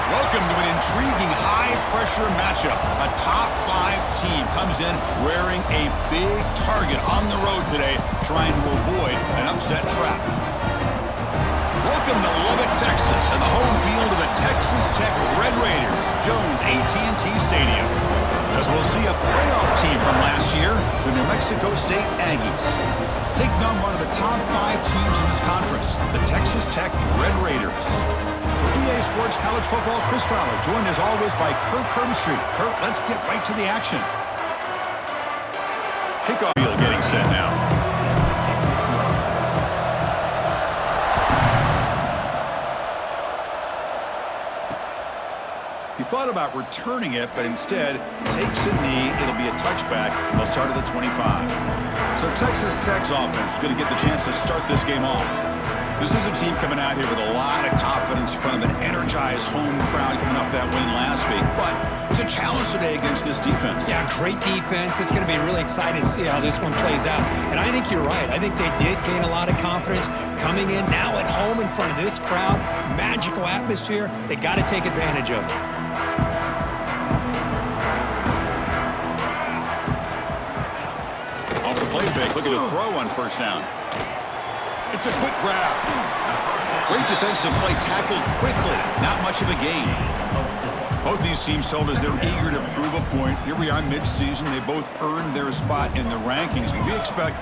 Welcome to an intriguing high-pressure matchup. A top-5 team comes in wearing a big target on the road today, trying to avoid an upset trap. Welcome to Lubbock, Texas, and the home field of the Texas Tech Red Raiders, Jones AT&T Stadium. As we'll see a playoff team from last year, the New Mexico State Aggies. Taking on one of the top 5 teams in this conference, the Texas Tech Red Raiders. EA Sports College Football, Chris Fowler, joined as always by Kirk Hermstreet. Kirk, let's get right to the action. Kickoff field getting set now. He thought about returning it, but instead takes a knee. It'll be a touchback, and they'll start at the 25. So Texas Tech's offense is going to get the chance to start this game off. This is a team coming out here with a lot of confidence in front of an energized home crowd coming off that win last week. But it's a challenge today against this defense. Yeah, great defense. It's going to be really exciting to see how this one plays out. And I think you're right. I think they did gain a lot of confidence coming in now at home in front of this crowd. Magical atmosphere. They got to take advantage of it. Off the play fake, looking to throw on first down. It's a quick grab. Great defensive play, tackled quickly. Not much of a gain. Both these teams told us they're eager to prove a point. Here we are mid-season. They both earned their spot in the rankings. But we expect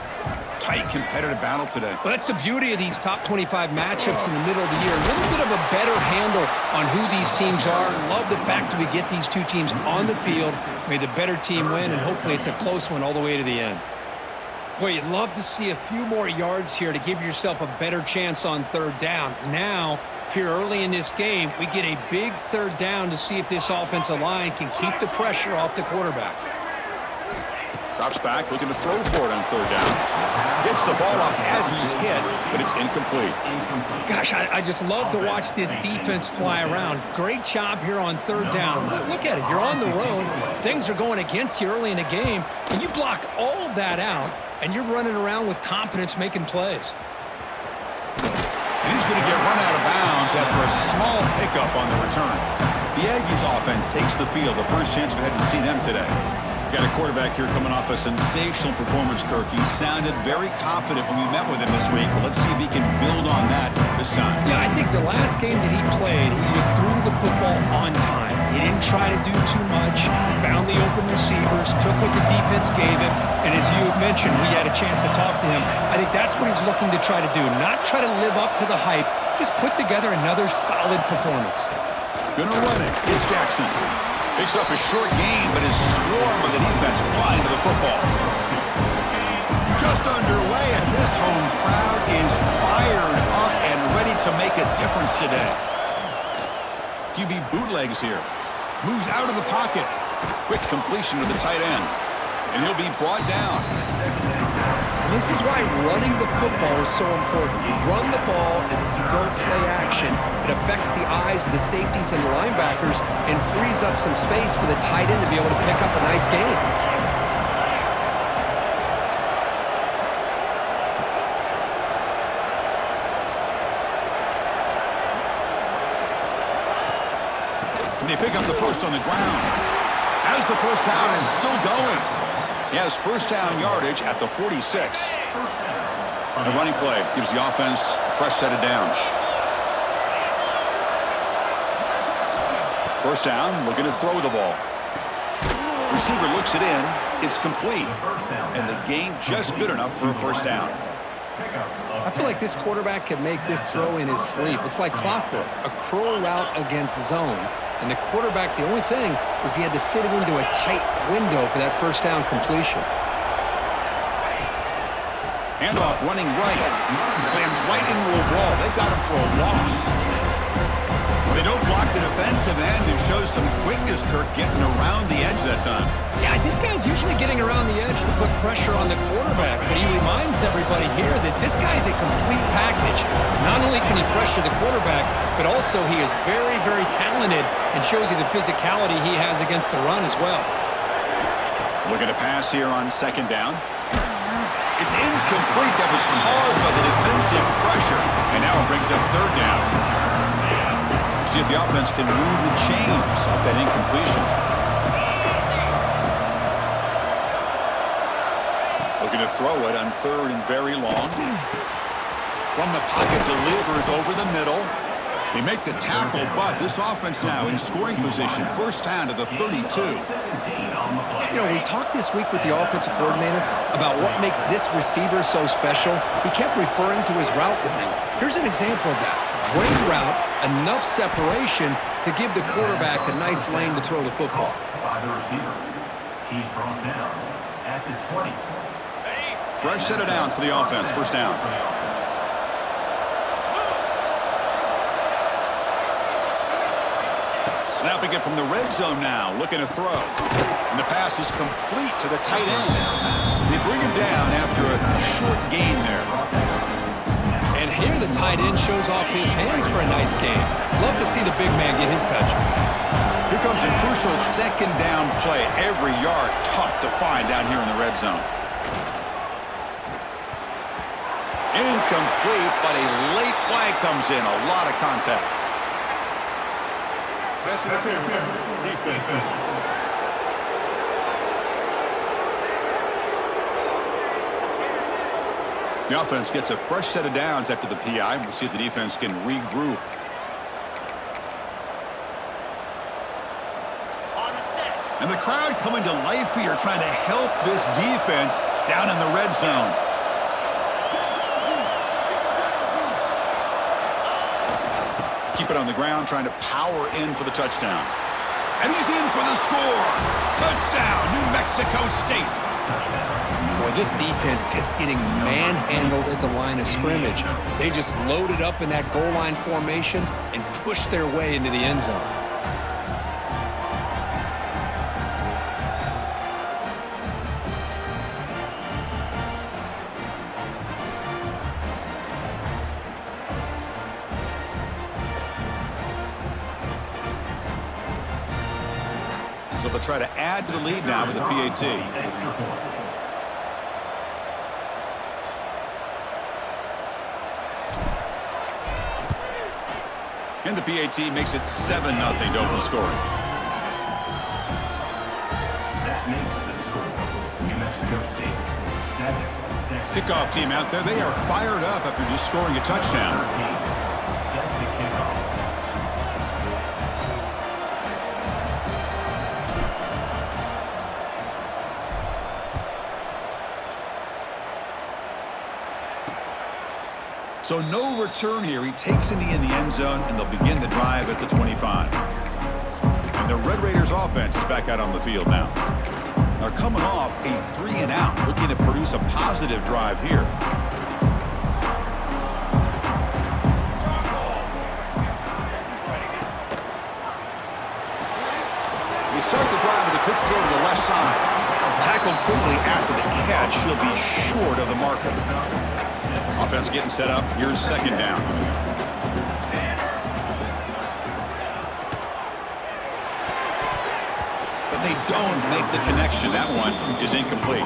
tight, competitive battle today. Well, that's the beauty of these top 25 matchups in the middle of the year. A little bit of a better handle on who these teams are. Love the fact that we get these two teams on the field. May the better team win, and hopefully it's a close one all the way to the end. Boy, you'd love to see a few more yards here to give yourself a better chance on third down. Now, here early in this game, we get a big third down to see if this offensive line can keep the pressure off the quarterback. Drops back, looking to throw for it on third down. Gets the ball off as he's hit, but it's incomplete. Gosh, I just love to watch this defense fly around. Great job here on third down. Look at it. You're on the road. Things are going against you early in the game, and you block all of that out, and you're running around with confidence making plays. And he's going to get run out of bounds after a small hiccup on the return. The Aggies offense takes the field. The first chance we had to see them today. Got a quarterback here coming off a sensational performance, Kirk. He sounded very confident when we met with him this week. But let's see if he can build on that this time. Yeah, I think the last game that he played, he just threw the football on time. He didn't try to do too much, found the open receivers, took what the defense gave him, and as you mentioned, we had a chance to talk to him. I think that's what he's looking to try to do, not try to live up to the hype, just put together another solid performance. Gonna run it. It's Jackson. Picks up a short gain, but his swarm of the defense flying to the football. Just underway, and this home crowd is fired up and ready to make a difference today. QB bootlegs here. Moves out of the pocket. Quick completion to the tight end. And he'll be brought down. This is why running the football is so important. You run the ball, and then you go play action. It affects the eyes of the safeties and the linebackers and frees up some space for the tight end to be able to pick up a nice gain. Can they pick up the first on the ground? As the first down is still going. He has first down yardage at the 46. The running play gives the offense a fresh set of downs. First down, looking to throw the ball. Receiver looks it in. It's complete. And the gain just good enough for a first down. I feel like this quarterback could make this throw in his sleep. It's like clockwork. A curl route against zone. And the quarterback, the only thing is he had to fit it into a tight window for that first down completion. Handoff running right. Slams right into a wall. They've got him for a loss. They don't block the defensive end and shows some quickness, Kirk, getting around the edge that time. Yeah, this guy's usually getting around the edge to put pressure on the quarterback, but he reminds everybody here that this guy's a complete package. Not only can he pressure the quarterback, but also he is very, very talented and shows you the physicality he has against the run as well. Looking to pass here on second down. It's incomplete. That was caused by the defensive pressure, and now it brings up third down. See if the offense can move the chains off that incompletion. Looking to throw it on third and very long. From the pocket, delivers over the middle. They make the tackle, but this offense now in scoring position. First down to the 32. You know, we talked this week with the offensive coordinator about what makes this receiver so special. He kept referring to his route running. Here's an example of that. Great route, enough separation to give the quarterback a nice lane to throw the football. By the receiver. He's brought down at the 20. Fresh set of downs for the offense. First down. Snapping it from the red zone now. Looking to throw. And the pass is complete to the tight end. They bring him down after a short gain there. And here the tight end shows off his hands for a nice game. Love to see the big man get his touches. Here comes a crucial second down play. Every yard tough to find down here in the red zone. Incomplete, but a late flag comes in. A lot of contact. Defense. The offense gets a fresh set of downs after the PI. We'll see if the defense can regroup. And the crowd coming to life here, trying to help this defense down in the red zone. Keep it on the ground, trying to power in for the touchdown. And he's in for the score. Touchdown, New Mexico State. Boy, this defense just getting manhandled at the line of scrimmage. They just loaded up in that goal line formation and pushed their way into the end zone. So they'll try to add to the lead now with the PAT. And the PAT makes it 7-0 to open scoring. That makes the score. New Mexico State 7. Kickoff team out there. They are fired up after just scoring a touchdown. Set to kick off. So no return here. He takes it in the end zone, and they'll begin the drive at the 25. And the Red Raiders offense is back out on the field now. They're coming off a 3-and-out, looking to produce a positive drive here. They start the drive with a quick throw to the left side. Tackled quickly after the catch. He'll be short of the marker. Offense getting set up. Here's second down. But they don't make the connection. That one is incomplete.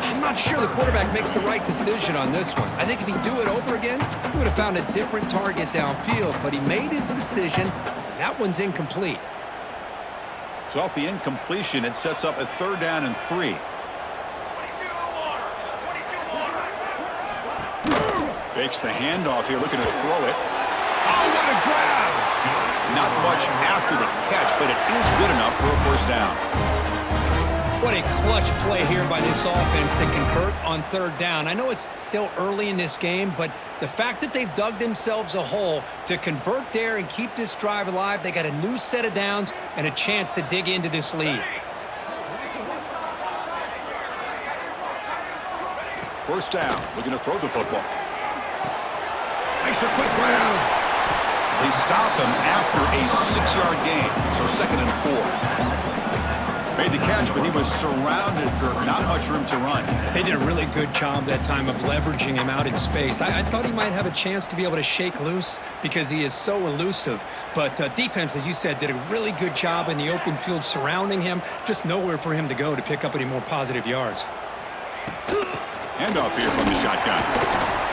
I'm not sure the quarterback makes the right decision on this one. I think if he'd do it over again, he would have found a different target downfield, but he made his decision. That one's incomplete. So off the incompletion, it sets up a 3rd down and 3. Fakes the handoff here, looking to throw it. Oh, what a grab! Not much after the catch, but it is good enough for a first down. What a clutch play here by this offense to convert on third down. I know it's still early in this game, but the fact that they've dug themselves a hole to convert there and keep this drive alive, they got a new set of downs and a chance to dig into this lead. First down, looking to throw the football. Makes a quick grab. They stop him after a 6-yard gain, so 2nd and 4. Made the catch, but he was surrounded for not much room to run. They did a really good job that time of leveraging him out in space. I thought he might have a chance to be able to shake loose because he is so elusive. But defense, as you said, did a really good job in the open field surrounding him. Just nowhere for him to go to pick up any more positive yards. Handoff here from the shotgun.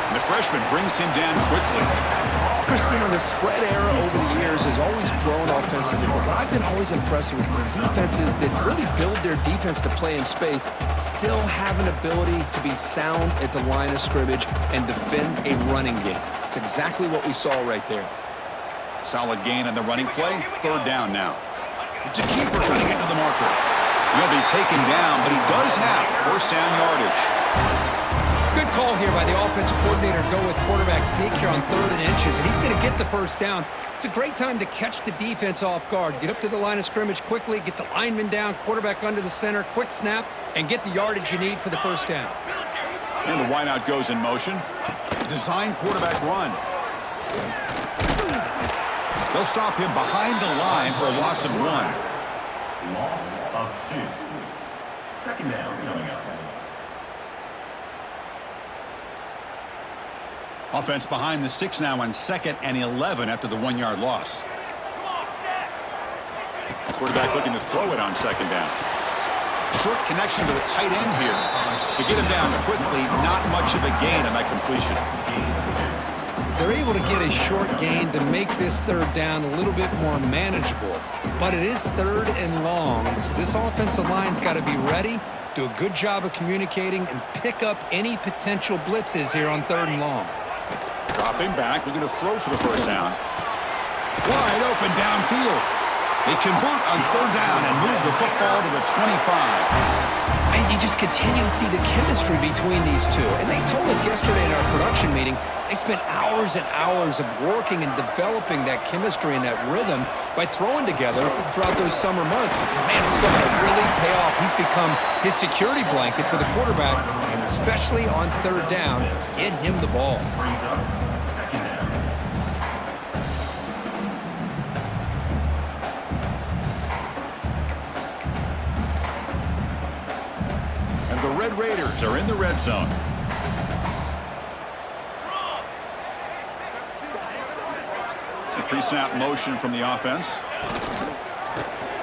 And the freshman brings him down quickly. Christine, the spread era over the years has always grown offensively, but I've been always impressed with defenses that really build their defense to play in space, still have an ability to be sound at the line of scrimmage and defend a running game. It's exactly what we saw right there. Solid gain on the running play. 3rd down now. It's a keeper trying to get to the marker. He'll be taken down, but he does have 1st down yardage. Good call here by the offensive coordinator to go with quarterback sneak here on 3rd and inches, and he's going to get the 1st down. It's a great time to catch the defense off guard. Get up to the line of scrimmage quickly, get the lineman down, quarterback under the center, quick snap, and get the yardage you need for the 1st down. And the wideout goes in motion. Design quarterback run. They'll stop him behind the line for a loss of 1. Loss of 2. 2nd down coming up. Offense behind the 6 now on 2nd and 11 after the 1-yard loss. Quarterback looking to throw it on 2nd down. Short connection to the tight end here. To get him down quickly, not much of a gain on that completion. They're able to get a short gain to make this 3rd down a little bit more manageable. But it is 3rd and long, so this offensive line's got to be ready, do a good job of communicating, and pick up any potential blitzes here on 3rd and long. Dropping back, looking to throw for the 1st down. Wide open downfield. They convert on 3rd down and move the football to the 25. And you just continue to see the chemistry between these two. And they told us yesterday in our production meeting, they spent hours and hours of working and developing that chemistry and that rhythm by throwing together throughout those summer months. And man, it's starting to really pay off. He's become his security blanket for the quarterback, and especially on 3rd down, get him the ball. The Red Raiders are in the red zone. The pre-snap motion from the offense.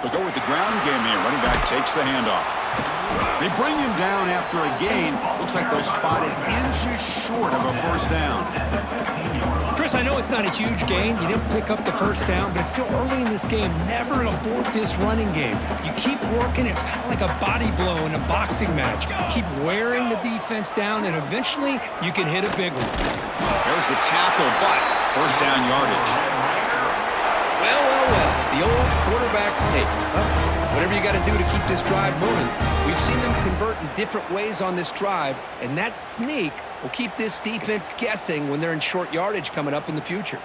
They'll go with the ground game here. Running back takes the handoff. They bring him down after a gain. Looks like they'll spot it inches short of a 1st down. Chris, I know it's not a huge gain. You didn't pick up the 1st down, but it's still early in this game. Never abort this running game. You keep working. It's kind of like a body blow in a boxing match. Keep wearing the defense down, and eventually you can hit a big one. There's the tackle, but 1st down yardage. Well. The old quarterback sneak. Whatever you got to do to keep this drive moving. We've seen them convert in different ways on this drive, and that sneak will keep this defense guessing when they're in short yardage coming up in the future.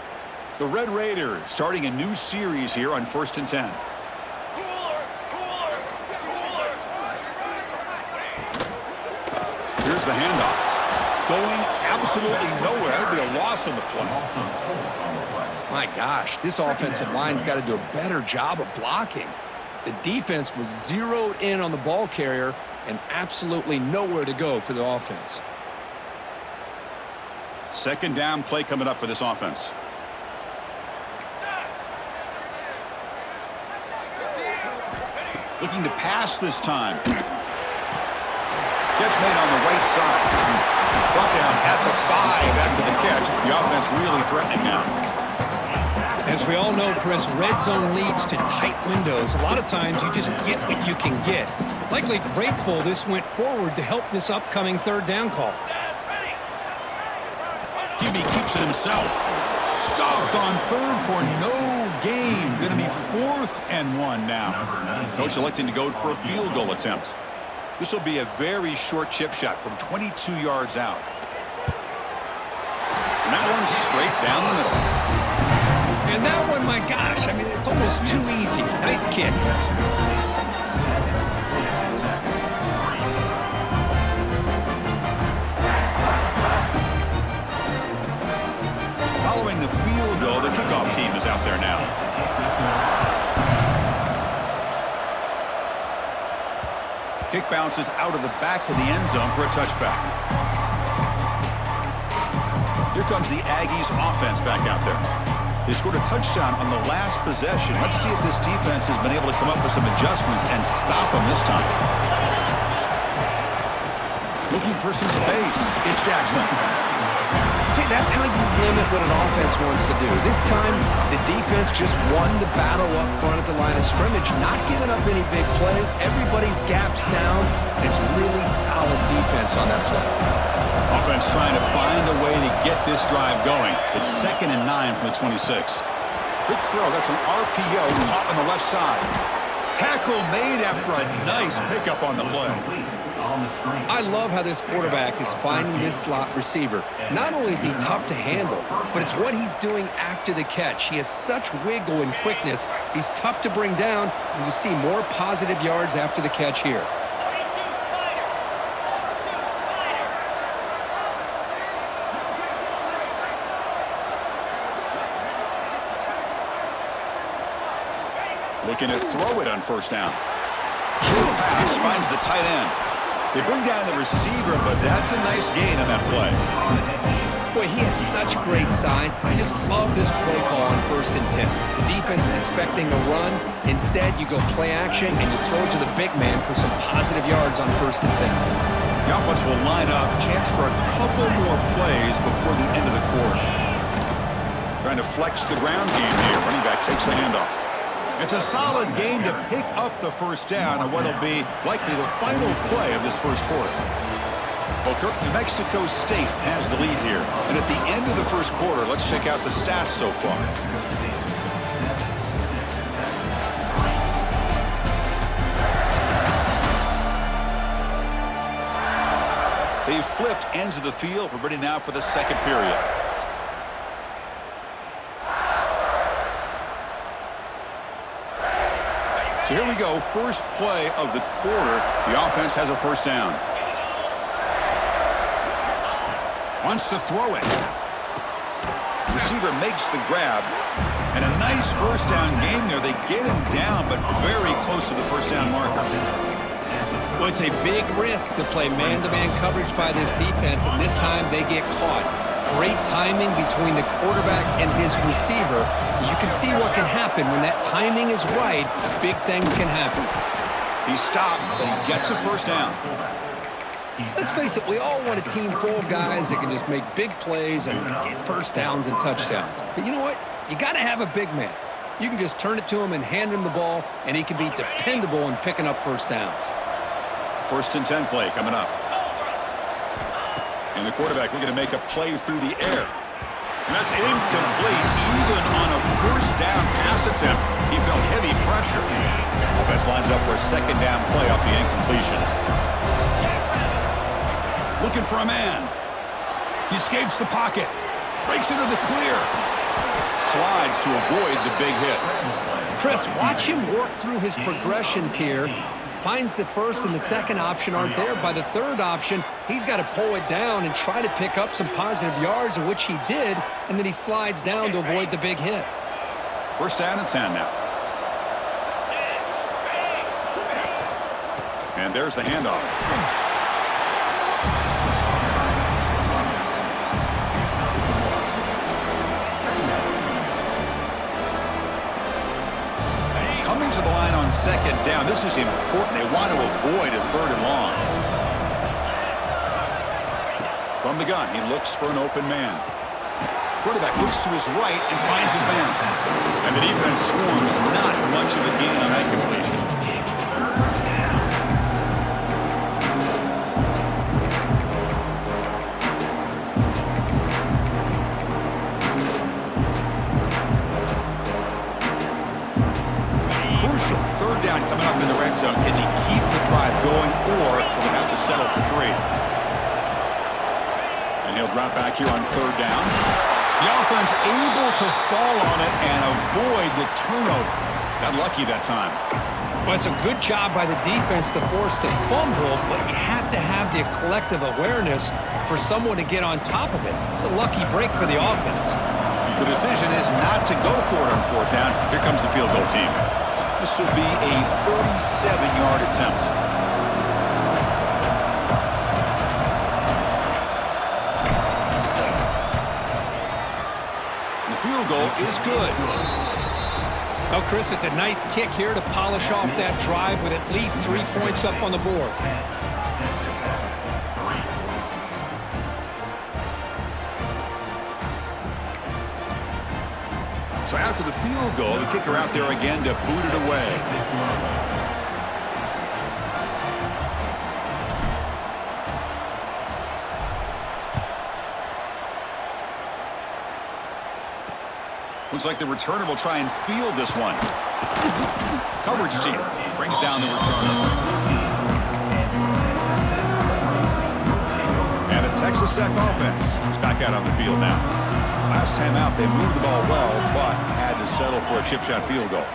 The Red Raiders starting a new series here on 1st and 10. Here's the handoff. Going absolutely nowhere. It'll be a loss on the play. My gosh, this offensive line's got to do a better job of blocking. The defense was zeroed in on the ball carrier and absolutely nowhere to go for the offense. 2nd down play coming up for this offense. Looking to pass this time. Catch made on the right side. Brought down at the 5 after the catch. The offense really threatening now. As we all know, Chris, red zone leads to tight windows. A lot of times you just get what you can get. Likely grateful this went forward to help this upcoming 3rd down call. Gibby keeps it himself. Stopped on 3rd for no gain. Going to be 4th and 1 now. Coach electing to go for a field goal attempt. This will be a very short chip shot from 22 yards out. And that one's straight down the middle. And that one, my gosh, I mean, it's almost too easy. Nice kick. Following the field goal, the kickoff team is out there now. Kick bounces out of the back of the end zone for a touchback. Here comes the Aggies offense back out there. They scored a touchdown on the last possession. Let's see if this defense has been able to come up with some adjustments and stop them this time. Looking for some space. It's Jackson. See, that's how you limit what an offense wants to do. This time, the defense just won the battle up front at the line of scrimmage, not giving up any big plays. Everybody's gap sound. It's really solid defense on that play. Offense trying to find a way to get this drive going. It's 2nd and 9 from the 26. Quick throw. That's an RPO caught on the left side. Tackle made after a nice pickup on the play. I love how this quarterback is finding this slot receiver. Not only is he tough to handle, but it's what he's doing after the catch. He has such wiggle and quickness. He's tough to bring down, and you see more positive yards after the catch here. Looking to throw it on 1st down. Short pass finds the tight end. They bring down the receiver, but that's a nice gain on that play. Boy, he has such great size. I just love this play call on 1st and 10. The defense is expecting a run. Instead, you go play action, and you throw it to the big man for some positive yards on 1st and 10. The offense will line up. Chance for a couple more plays before the end of the quarter. Trying to flex the ground game here. Running back takes the handoff. It's a solid game to pick up the 1st down on what will be likely the final play of this 1st quarter. Well, Kirk, New Mexico State has the lead here. And at the end of the 1st quarter, let's check out the stats so far. They've flipped ends of the field. We're ready now for the 2nd period. So here we go, 1st play of the quarter. The offense has a 1st down. Wants to throw it. Receiver makes the grab. And a nice 1st down gain there. They get him down, but very close to the 1st down marker. Well, it's a big risk to play man-to-man coverage by this defense, and this time they get caught. Great timing between the quarterback and his receiver. You can see what can happen when that timing is right. Big things can happen. He stopped, but he gets a 1st down. Let's face it, we all want a team full of guys that can just make big plays and get 1st downs and touchdowns. But you know what? You got to have a big man. You can just turn it to him and hand him the ball, and he can be dependable in picking up 1st downs. 1st and 10 play coming up. And the quarterback looking to make a play through the air. And that's incomplete. Even on a 1st down pass attempt, he felt heavy pressure. Offense lines up for a 2nd down play off the incompletion. Looking for a man. He escapes the pocket. Breaks into the clear. Slides to avoid the big hit. Chris, watch him work through his progressions here. Finds the 1st and the 2nd option aren't there. By the 3rd option, he's got to pull it down and try to pick up some positive yards, of which he did, and then he slides down to avoid the big hit. 1st down and 10 now. And there's the handoff. Coming to the line on 2nd down. This is important. They want to avoid a 3rd and long. From the gun, he looks for an open man. Quarterback looks to his right and finds his man. And the defense swarms. Not much of a gain on that completion. Third down coming up in the red zone. Can they keep the drive going, or will they have to settle for 3? And he'll drop back here on third down. The offense able to fall on it and avoid the turnover. Got lucky that time. Well, it's a good job by the defense to force the fumble, but you have to have the collective awareness for someone to get on top of it. It's a lucky break for the offense. The decision is not to go for it on fourth down. Here comes the field goal team. This will be a 37-yard attempt. The field goal is good. Well, Chris, it's a nice kick here to polish off that drive with at least 3 points up on the board. So after the field goal, the kicker out there again to boot it away. Looks like the returner will try and field this one. Coverage team brings down the returner. And the Texas Tech offense is back out on the field now. Last time out, they moved the ball well, but had to settle for a chip shot field goal.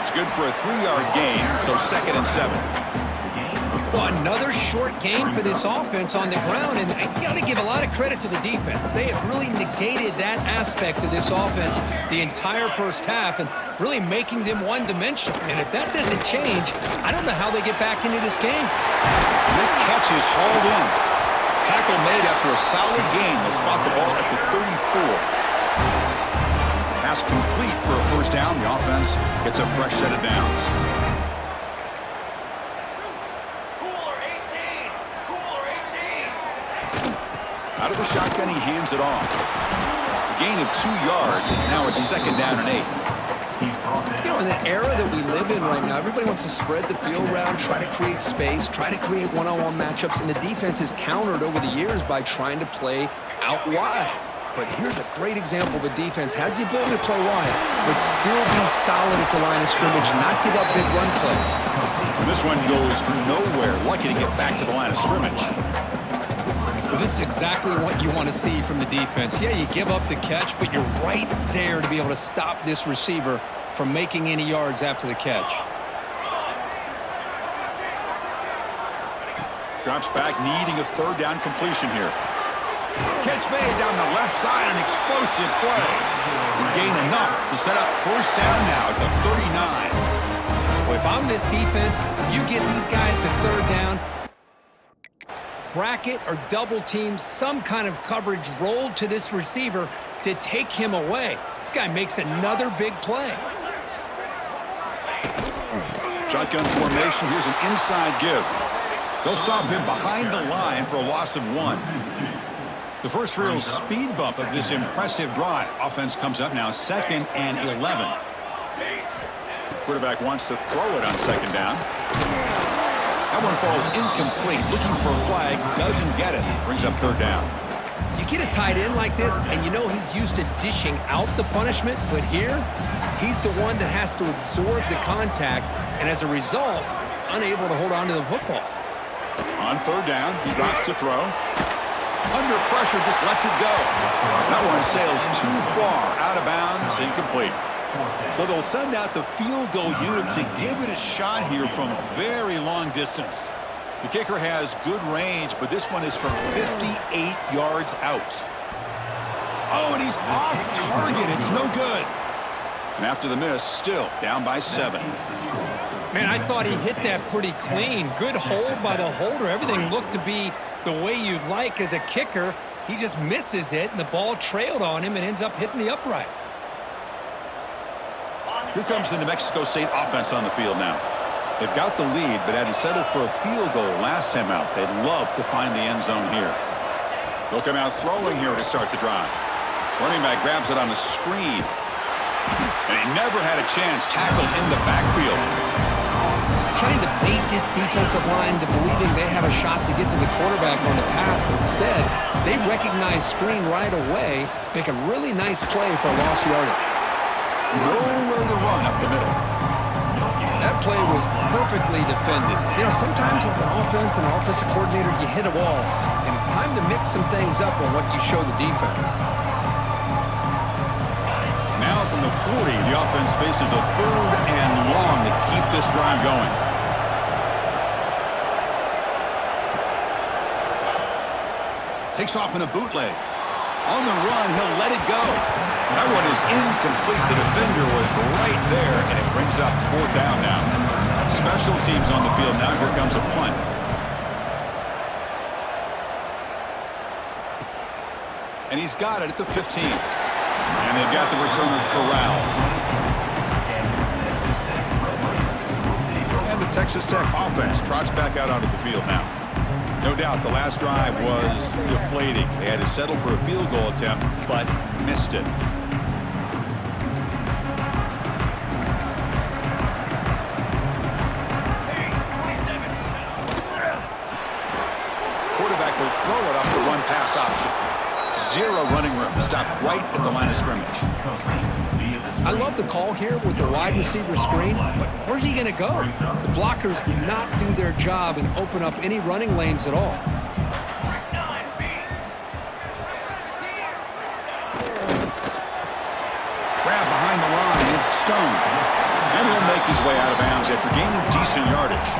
It's good for a 3-yard gain, so 2nd and 7. Well, another short game for this offense on the ground, and you got to give a lot of credit to the defense. They have really negated that aspect of this offense the entire first half and really making them one-dimensional. And if that doesn't change, I don't know how they get back into this game. The catch is hauled in. Tackle made after a solid gain. They'll spot the ball at the 34. Pass complete for a first down. The offense gets a fresh set of downs. Out of the shotgun, he hands it off. A gain of 2 yards. Now it's 2nd down and 8. You know, in the era that we live in right now, everybody wants to spread the field around, try to create space, try to create one-on-one matchups, and the defense is countered over the years by trying to play out wide. But here's a great example of a defense has the ability to play wide, but still be solid at the line of scrimmage, not give up big run plays. And this one goes nowhere. Lucky to get back to the line of scrimmage. Well, this is exactly what you want to see from the defense. Yeah, you give up the catch, but you're right there to be able to stop this receiver from making any yards after the catch. Drops back, needing a 3rd down completion here. Catch made down the left side, an explosive play. Gain enough to set up first down now at the 39. Well, if I'm this defense, you get these guys to 3rd down, bracket or double team, some kind of coverage rolled to this receiver to take him away. This guy makes another big play. Shotgun formation. Here's an inside give. They'll stop him behind the line for a loss of 1. The first real speed bump of this impressive drive. Offense comes up now 2nd and 11. Quarterback wants to throw it on 2nd down. That one falls incomplete. Looking for a flag. Doesn't get it. Brings up 3rd down. You get a tight end like this, and you know he's used to dishing out the punishment, but here, he's the one that has to absorb the contact, and as a result, he's unable to hold on to the football. On 3rd down, he drops to throw. Under pressure, just lets it go. That one sails too far, out of bounds, incomplete. So they'll send out the field goal unit to give it a shot here from very long distance. The kicker has good range, but this one is from 58 yards out. Oh, and he's off target. It's no good. And after the miss, still down by 7. Man, I thought he hit that pretty clean. Good hold by the holder. Everything looked to be the way you'd like as a kicker. He just misses it, and the ball trailed on him and ends up hitting the upright. Here comes the New Mexico State offense on the field now. They've got the lead, but had to settle for a field goal last time out. They'd love to find the end zone here. They'll come out throwing here to start the drive. Running back grabs it on the screen. And he never had a chance. Tackled in the backfield. trying to bait this defensive line to believing they have a shot to get to the quarterback on the pass. Instead, they recognize screen right away, make a really nice play for a lost yardage. Nowhere to run up the middle. That play was perfectly defended. You know, sometimes as an offensive coordinator, you hit a wall, and it's time to mix some things up on what you show the defense. Now from the 40, the offense faces a 3rd and long to keep this drive going. Takes off in a bootleg. On the run, he'll let it go. That one is incomplete. The defender was right there, and it brings up 4th down now. Special teams on the field. Now here comes a punt. And he's got it at the 15. And they've got the returner corralled. And the Texas Tech offense trots back out onto the field now. No doubt the last drive was deflating. They had to settle for a field goal attempt, but missed it. Quarterback will throw it off the run-pass option. 0 running room. Stopped right at the line of scrimmage. I love the call here with the wide receiver screen, but where's he going to go? The blockers do not do their job and open up any running lanes at all. Grab behind the line. It's Stone. And he'll make his way out of bounds after gaining decent yardage.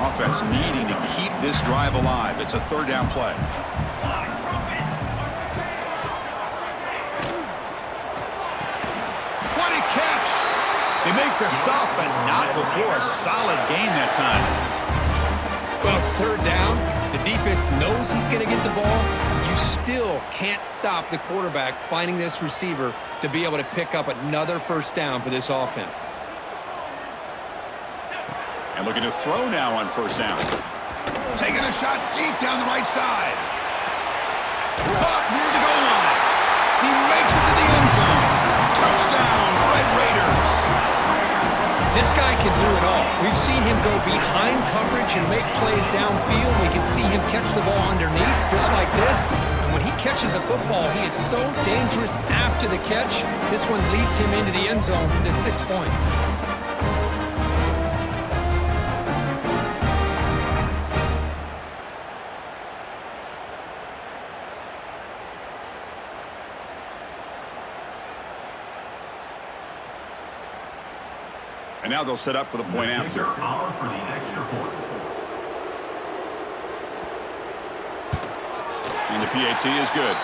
Offense needing to keep this drive alive. It's a 3rd down play. What a catch! They make the stop, but not before a solid gain that time. Well, it's 3rd down. The defense knows he's going to get the ball. You still can't stop the quarterback finding this receiver to be able to pick up another 1st down for this offense. And looking to throw now on 1st down. Taking a shot deep down the right side. Caught near the goal line. He makes it to the end zone. Touchdown, Red Raiders. This guy can do it all. We've seen him go behind coverage and make plays downfield. We can see him catch the ball underneath, just like this. And when he catches a football, he is so dangerous after the catch. This one leads him into the end zone for the 6 points. And now they'll set up for the point after. And the PAT is good.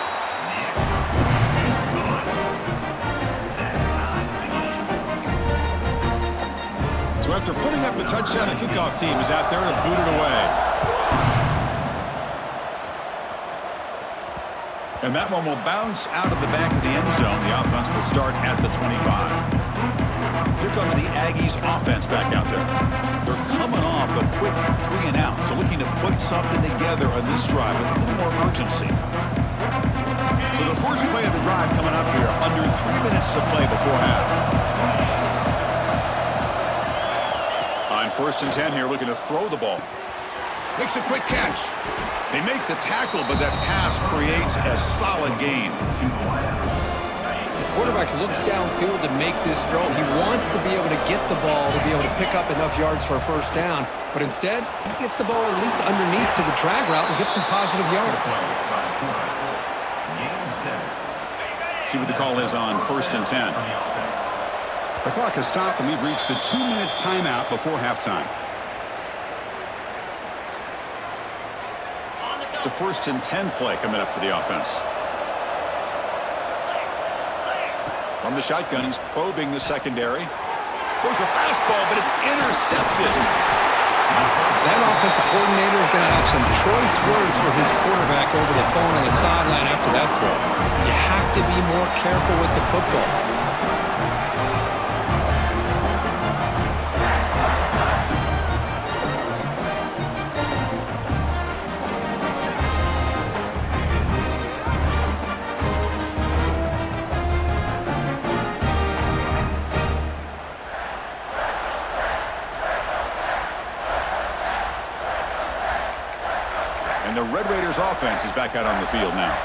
So after putting up a touchdown, the kickoff team is out there to boot it away. And that one will bounce out of the back of the end zone. The offense will start at the 25. Here comes the Aggies offense back out there. They're coming off a quick 3 and out, so looking to put something together on this drive with a little more urgency. So the first play of the drive coming up here, under 3 minutes to play before half. On 1st and 10 here, looking to throw the ball. Makes a quick catch. They make the tackle, but that pass creates a solid gain. Quarterback looks downfield to make this throw. He wants to be able to get the ball to be able to pick up enough yards for a 1st down. But instead, he gets the ball at least underneath to the drag route and gets some positive yards. See what the call is on 1st and 10. The clock has stopped, and we've reached the 2-minute timeout before halftime. It's a 1st and 10 play coming up for the offense. From the shotgun, he's probing the secondary. Throws a fastball, but it's intercepted. That offensive coordinator is going to have some choice words for his quarterback over the phone on the sideline after that throw. You have to be more careful with the football. offense is back out on the field now.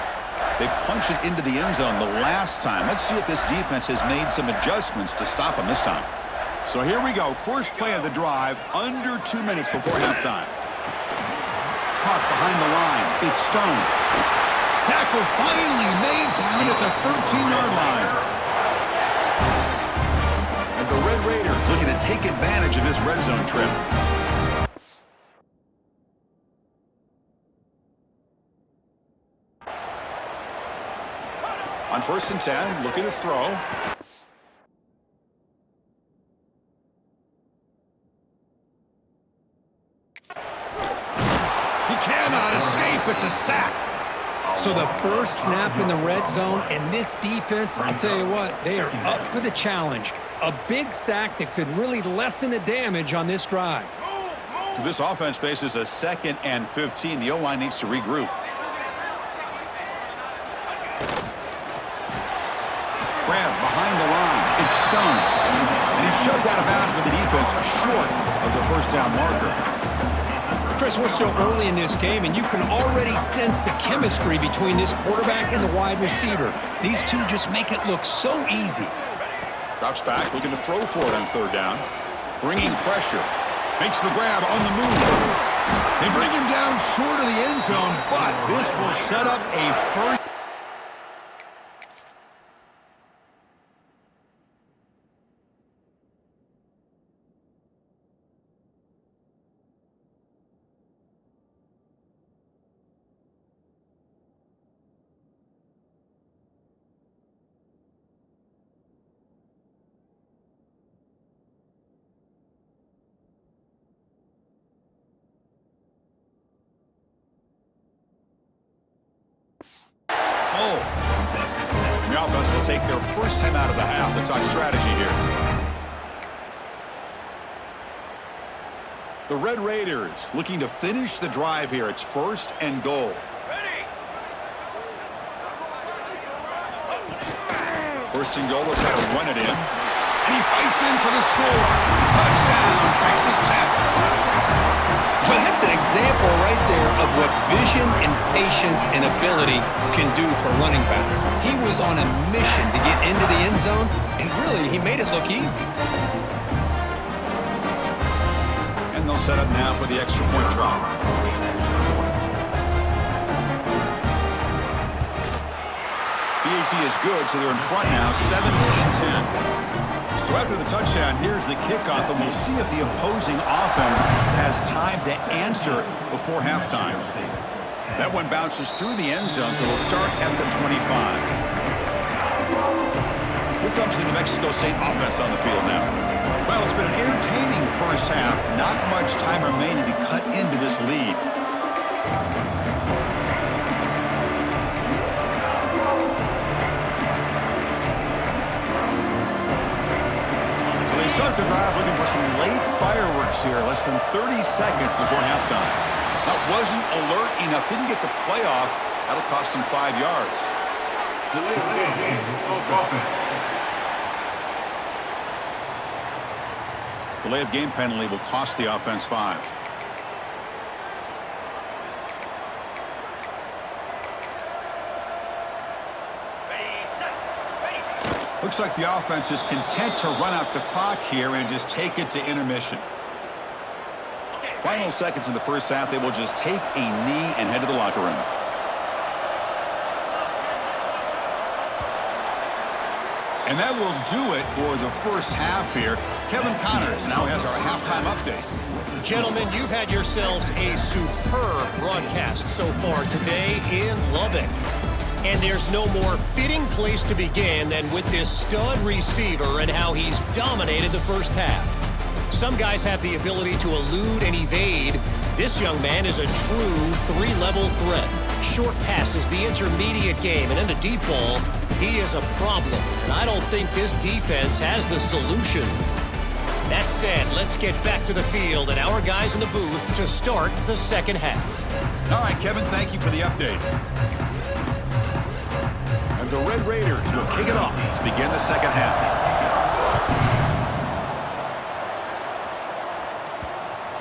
They punch it into the end zone the last time. Let's see if this defense has made some adjustments to stop them this time. So here we go. First play of the drive, under 2 minutes before halftime. Caught behind the line. It's Stone. Tackle finally made down at the 13-yard line. And the Red Raiders looking to take advantage of this red zone trip. On 1st and 10, looking to throw. He cannot escape. It's a sack. So the first snap in the red zone, and this defense, I'll tell you what, they are up for the challenge. A big sack that could really lessen the damage on this drive. So this offense faces a 2nd and 15. The O-line needs to regroup. Grab behind the line. It's Stone. And he's shoved out of bounds with the defense short of the first down marker. Chris, we're still early in this game, and you can already sense the chemistry between this quarterback and the wide receiver. These two just make it look so easy. Drops back, looking to throw for it on 3rd down. Bringing pressure. Makes the grab on the move. They bring him down short of the end zone, but this will set up a first. The offense will take their first time out of the half. Let's talk strategy here. The Red Raiders looking to finish the drive here. It's 1st and goal. First and goal, they'll try to run it in. And he fights in for the score. Touchdown, Texas Tech. Well, that's an example right there of what vision and patience and ability can do for a running back. He was on a mission to get into the end zone, and really, he made it look easy. And they'll set up now for the extra point try. BAT is good, so they're in front now, 17-10. So after the touchdown, here's the kickoff, and we'll see if the opposing offense has time to answer before halftime. That one bounces through the end zone, so they'll start at the 25. Here comes the New Mexico State offense on the field now. Well, it's been an entertaining first half. Not much time remaining to cut into this lead. Start the drive looking for some late fireworks here, less than 30 seconds before halftime. That wasn't alert enough, didn't get the playoff. That'll cost him 5 yards. Delay of game penalty will cost the offense 5. Looks like the offense is content to run out the clock here and just take it to intermission. Final seconds in the first half, they will just take a knee and head to the locker room. And that will do it for the first half here. Kevin Connors now has our halftime update. Gentlemen, you've had yourselves a superb broadcast so far today in Lubbock. And there's no more fitting place to begin than with this stud receiver and how he's dominated the first half. Some guys have the ability to elude and evade. This young man is a true three-level threat. Short passes, the intermediate game, and then the deep ball. He is a problem, and I don't think this defense has the solution. That said, let's get back to the field and our guys in the booth to start the second half. All right, Kevin, thank you for the update. And the Red Raiders will kick it off to begin the second half.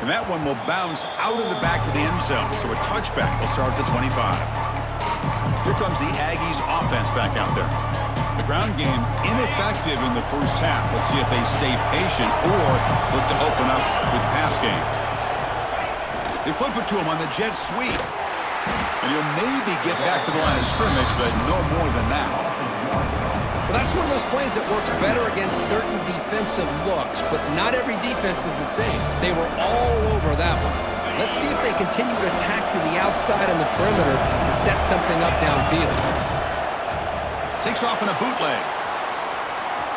And that one will bounce out of the back of the end zone. So a touchback will start at the 25. Here comes the Aggies offense back out there. The ground game ineffective in the first half. Let's see if they stay patient or look to open up with pass game. They flip it to him on the jet sweep. And he'll maybe get back to the line of scrimmage, but no more than that. Well, that's one of those plays that works better against certain defensive looks, but not every defense is the same. They were all over that one. Let's see if they continue to attack to the outside on the perimeter to set something up downfield. Takes off in a bootleg.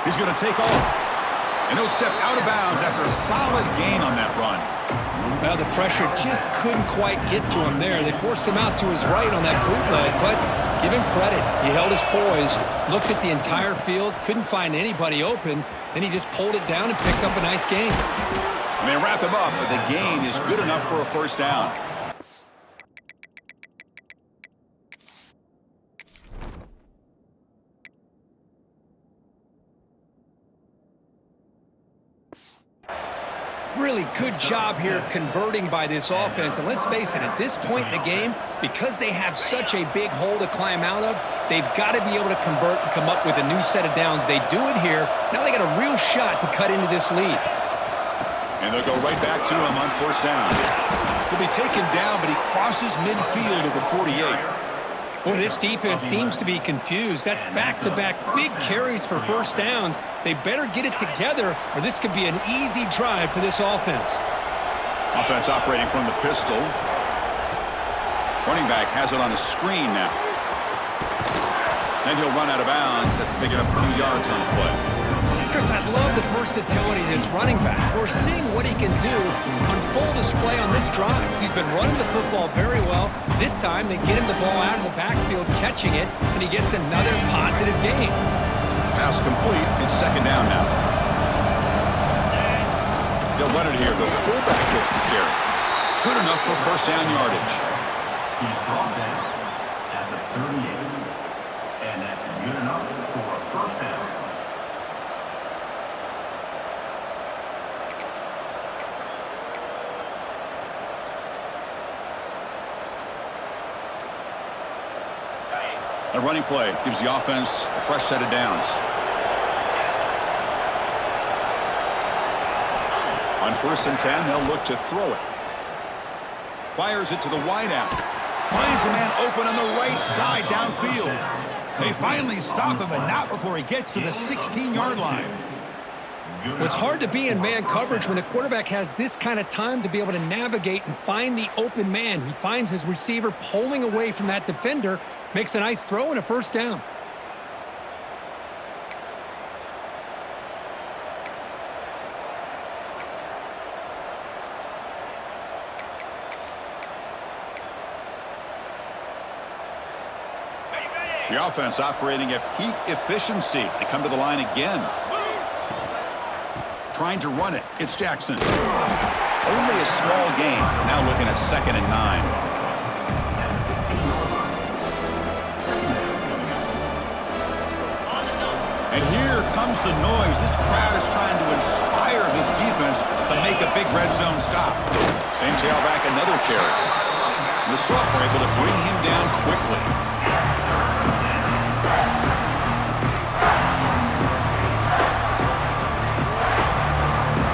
He's going to take off. And he'll step out of bounds after a solid gain on that run. Well, the pressure just couldn't quite get to him there. They forced him out to his right on that bootleg, but give him credit. He held his poise, looked at the entire field, couldn't find anybody open, then he just pulled it down and picked up a nice gain. And they wrap him up, but the gain is good enough for a first down. Really good job here of converting by this offense. And let's face it, at this point in the game, because they have such a big hole to climb out of, they've got to be able to convert and come up with a new set of downs. They do it here. Now they got a real shot to cut into this lead. And they'll go right back to him on first down. He'll be taken down, but he crosses midfield at the 48. Boy, this defense seems to be confused. That's back-to-back big carries for first downs. They better get it together, or this could be an easy drive for this offense. Offense operating from the pistol. Running back has it on a screen now. Then he'll run out of bounds after picking up a few yards on the play. Chris, I love the versatility of this running back. We're seeing what he can do on full display on this drive. He's been running the football very well. This time, they get him the ball out of the backfield, catching it, and he gets another positive gain. Pass complete. It's second down now. They'll run it here. The fullback gets the carry. Good enough for first down yardage. He's brought down at the 38. And that's good enough for a first down. A running play gives the offense a fresh set of downs. On 1st and 10, they'll look to throw it. Fires it to the wideout. Finds a man open on the right side downfield. They finally stop him, but not before he gets to the 16-yard line. Well, it's hard to be in man coverage when the quarterback has this kind of time to be able to navigate and find the open man. He finds his receiver pulling away from that defender, makes a nice throw and a first down. The offense operating at peak efficiency. They come to the line again. Trying to run it. It's Jackson. Only a small gain. Now looking at 2nd and 9. And here comes the noise. This crowd is trying to inspire this defense to make a big red zone stop. Same tailback, another carry. The Salt were able to bring him down quickly.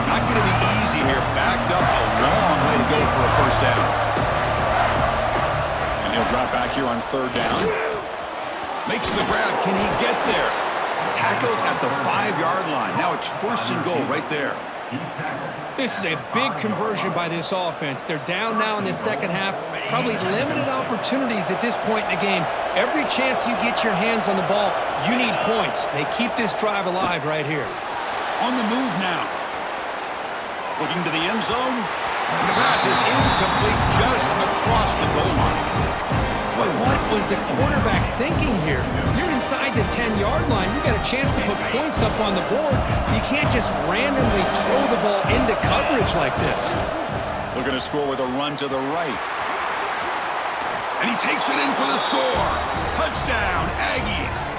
Not going to be easy here. Backed up a long way to go for a first down. And he'll drop back here on 3rd down. Makes the grab. Can he get there? Tackled at the 5-yard line. Now it's 1st and goal right there. This is a big conversion by this offense. They're down now in the second half. Probably limited opportunities at this point in the game. Every chance you get your hands on the ball, you need points. They keep this drive alive right here. On the move now. Looking to the end zone. And the pass is incomplete just across the goal line. Boy, what was the quarterback thinking here? You're inside the 10-yard line. You got a chance to put points up on the board. You can't just randomly throw the ball into coverage like this. Looking to score with a run to the right. And he takes it in for the score. Touchdown, Aggies.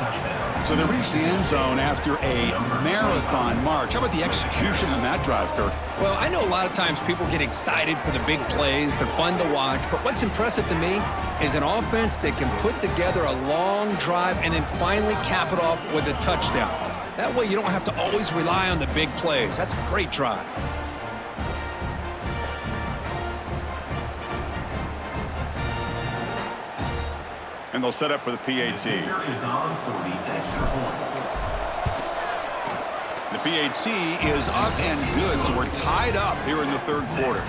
Touchdown. So they reach the end zone after a marathon march. How about the execution on that drive, Kirk? Well, I know a lot of times people get excited for the big plays. They're fun to watch. But what's impressive to me is an offense that can put together a long drive and then finally cap it off with a touchdown. That way you don't have to always rely on the big plays. That's a great drive. And they'll set up for the PAT. The PAT is up and good, so we're tied up here in the third quarter.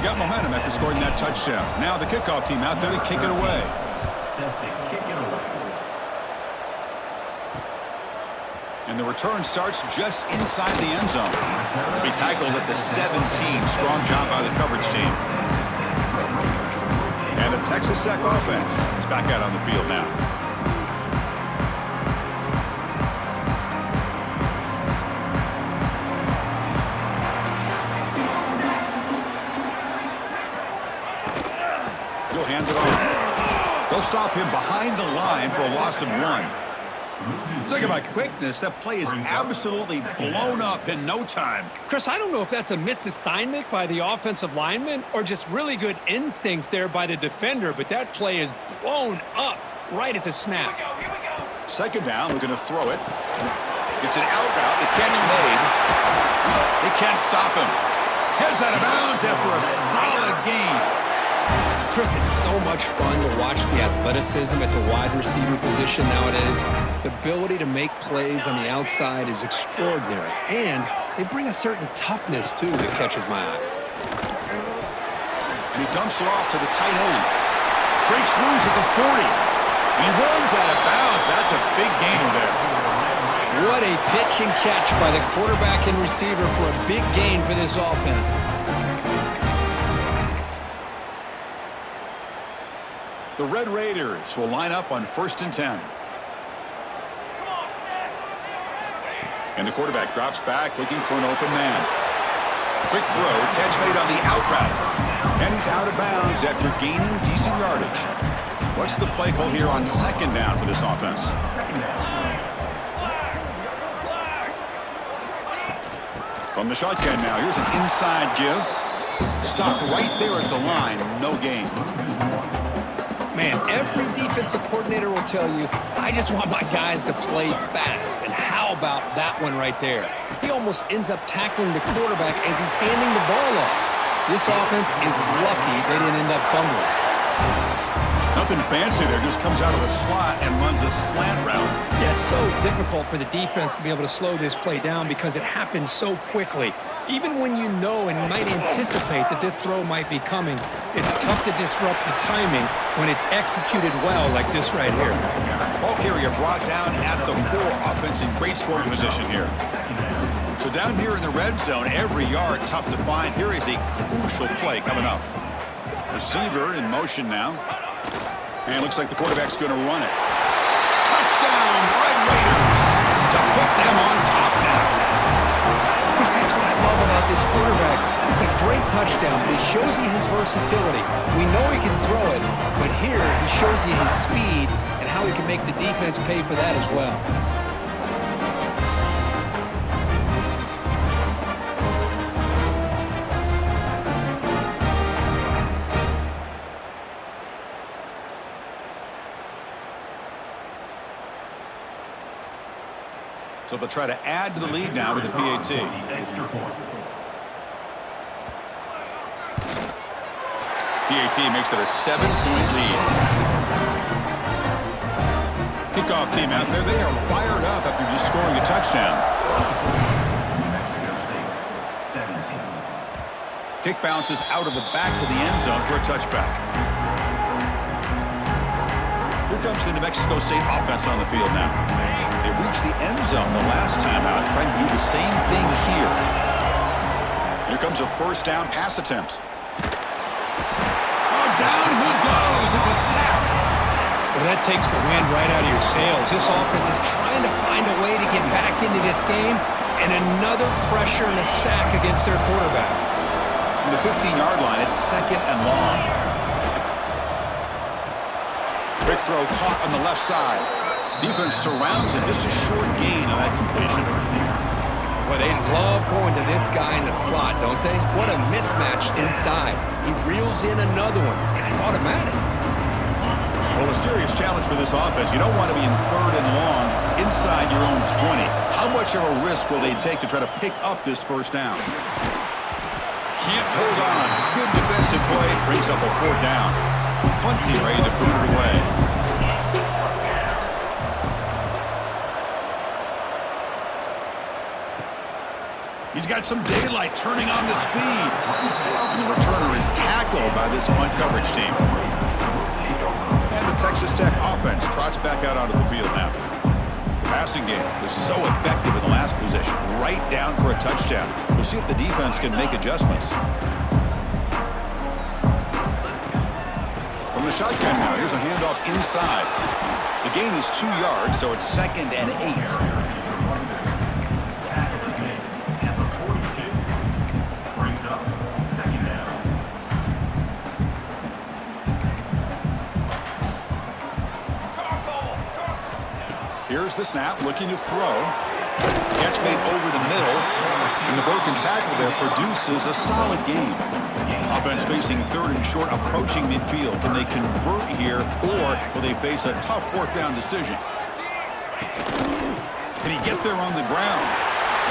Got momentum after scoring that touchdown. Now the kickoff team out there to kick it away. And the return starts just inside the end zone. They'll be tackled at the 17. Strong job by the coverage team. And the Texas Tech offense is back out on the field now. He'll hand it off. They'll stop him behind the line for a loss of 1. Talking about quickness, that play is absolutely blown up in no time. Chris, I don't know if that's a misassignment by the offensive lineman or just really good instincts there by the defender, but that play is blown up right at the snap. Second down, we're going to throw it. It's an out route, the catch made. They can't stop him. Heads out of bounds after a solid gain. Chris, it's so much fun to watch the athleticism at the wide receiver position nowadays. The ability to make plays on the outside is extraordinary, and they bring a certain toughness, too, that catches my eye. And he dumps it off to the tight end. Breaks loose at the 40. He runs out of bounds. That's a big gainer there. What a pitch and catch by the quarterback and receiver for a big gain for this offense. The Red Raiders will line up on 1st and 10. And the quarterback drops back looking for an open man. Quick throw, catch made on the out route. And he's out of bounds after gaining decent yardage. What's the play call here on 2nd down for this offense? From the shotgun now, here's an inside give. Stopped right there at the line, no gain. Man, every defensive coordinator will tell you, I just want my guys to play fast. And how about that one right there? He almost ends up tackling the quarterback as he's handing the ball off. This offense is lucky they didn't end up fumbling. Nothing fancy there, just comes out of the slot and runs a slant route. Yeah, it's so difficult for the defense to be able to slow this play down because it happens so quickly. Even when you know and might anticipate that this throw might be coming, it's tough to disrupt the timing when it's executed well like this right here. Ball carrier brought down at the 4, offense in great scoring position here. So down here in the red zone, every yard tough to find. Here is a crucial play coming up. Receiver in motion now. And it looks like the quarterback's going to run it. Touchdown, Red Raiders, to put them on top now. Chris, that's what I love about this quarterback. It's a great touchdown, but he shows you his versatility. We know he can throw it, but here he shows you his speed and how he can make the defense pay for that as well. So they'll try to add to the lead now with the PAT. PAT makes it a 7-point lead. Kickoff team out there, they are fired up after just scoring a touchdown. Kick bounces out of the back of the end zone for a touchback. Here comes the New Mexico State offense on the field now. They reached the end zone the last time out, trying to do the same thing here. Here comes a 1st down pass attempt. Oh, down he goes. It's a sack. Well, that takes the wind right out of your sails. This offense is trying to find a way to get back into this game, and another pressure and a sack against their quarterback. From the 15-yard line, it's 2nd and long. Big throw caught on the left side. Defense surrounds him. Just a short gain on that completion. Well, they love going to this guy in the slot, don't they? What a mismatch inside. He reels in another one. This guy's automatic. Well, a serious challenge for this offense. You don't want to be in 3rd and long inside your own 20. How much of a risk will they take to try to pick up this first down? Can't hold on. Good defensive play. Brings up a 4th down. Plenty ready to boot it away. He's got some daylight turning on the speed. And the returner is tackled by this punt coverage team. And the Texas Tech offense trots back out onto the field now. The passing game was so effective in the last possession. Right down for a touchdown. We'll see if the defense can make adjustmts. From the shotgun now, here's a handoff inside. The gain is 2 yards, so it's 2nd and 8. Here's the snap, looking to throw. Catch made over the middle, and the broken tackle there produces a solid gain. Offense facing 3rd and short, approaching midfield. Can they convert here, or will they face a tough 4th down decision? Can he get there on the ground?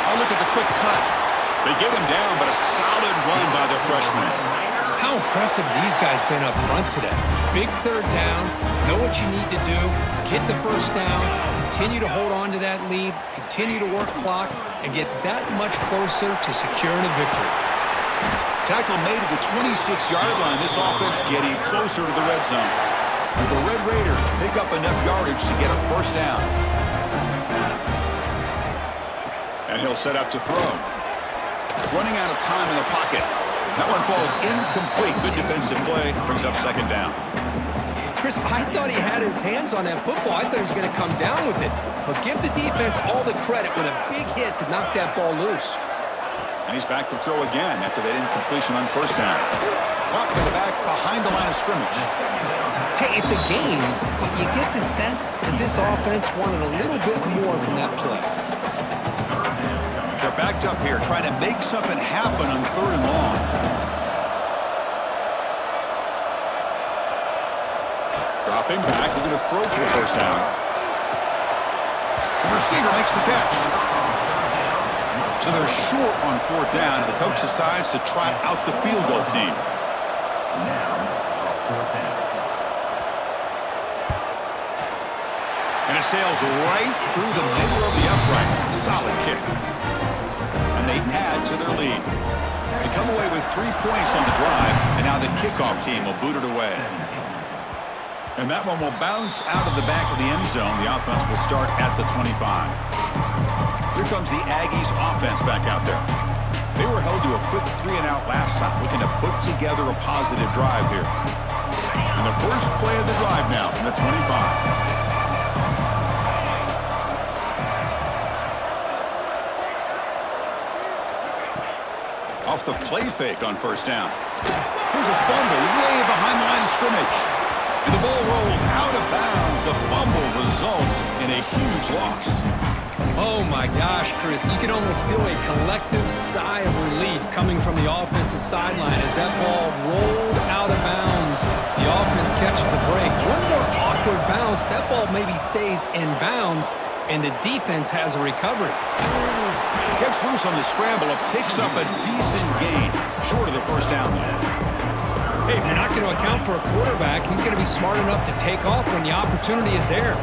Oh, look at the quick cut. They get him down, but a solid run by the freshman. How impressive these guys been up front today. Big 3rd down, know what you need to do, get the first down, continue to hold on to that lead, continue to work clock, and get that much closer to securing a victory. Tackle made at the 26-yard line. This offense getting closer to the red zone. But the Red Raiders pick up enough yardage to get a first down. And he'll set up to throw. Running out of time in the pocket. That one falls incomplete. Good defensive play. Brings up 2nd down. Chris, I thought he had his hands on that football. I thought he was going to come down with it. But give the defense all the credit with a big hit to knock that ball loose. And he's back to throw again after that incompletion on first down. Clock to the back behind the line of scrimmage. Hey, it's a game, but you get the sense that this offense wanted a little bit more from that play. They're backed up here trying to make something happen on 3rd and long. Dropping back, looking to throw for the first down. The receiver makes the catch. So they're short on 4th down, and the coach decides to trot out the field goal team. And it sails right through the middle of the uprights. Solid kick. And they add to their lead. They come away with 3 points on the drive, and now the kickoff team will boot it away. And that one will bounce out of the back of the end zone. The offense will start at the 25. Here comes the Aggies offense back out there. They were held to a quick 3-and-out last time, looking to put together a positive drive here. And the first play of the drive now from the 25. Off the play fake on first down. Here's a fumble way behind the line of scrimmage. And the ball rolls out of bounds. The fumble results in a huge loss. Oh, my gosh, Chris. You can almost feel a collective sigh of relief coming from the offensive sideline as that ball rolled out of bounds. The offense catches a break. One more awkward bounce. That ball maybe stays in bounds, and the defense has a recovery. Gets loose on the scramble. It picks up a decent gain. Short of the first down, though. Hey, if you're not going to account for a quarterback, he's going to be smart enough to take off when the opportunity is there.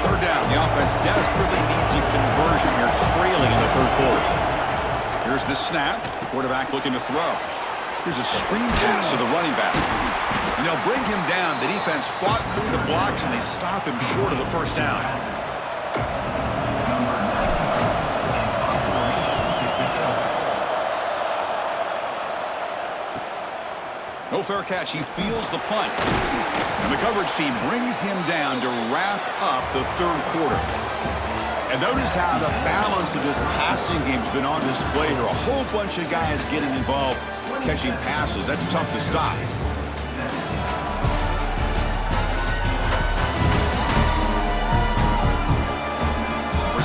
Third down. The offense desperately needs a conversion here, trailing in the 3rd quarter. Here's the snap. The quarterback looking to throw. Here's a screen pass to the running back. And they'll bring him down. The defense fought through the blocks, and they stop him short of the first down. No fair catch. He feels the punt. And the coverage team brings him down to wrap up the 3rd quarter. And notice how the balance of this passing game's been on display here. A whole bunch of guys getting involved, catching passes. That's tough to stop.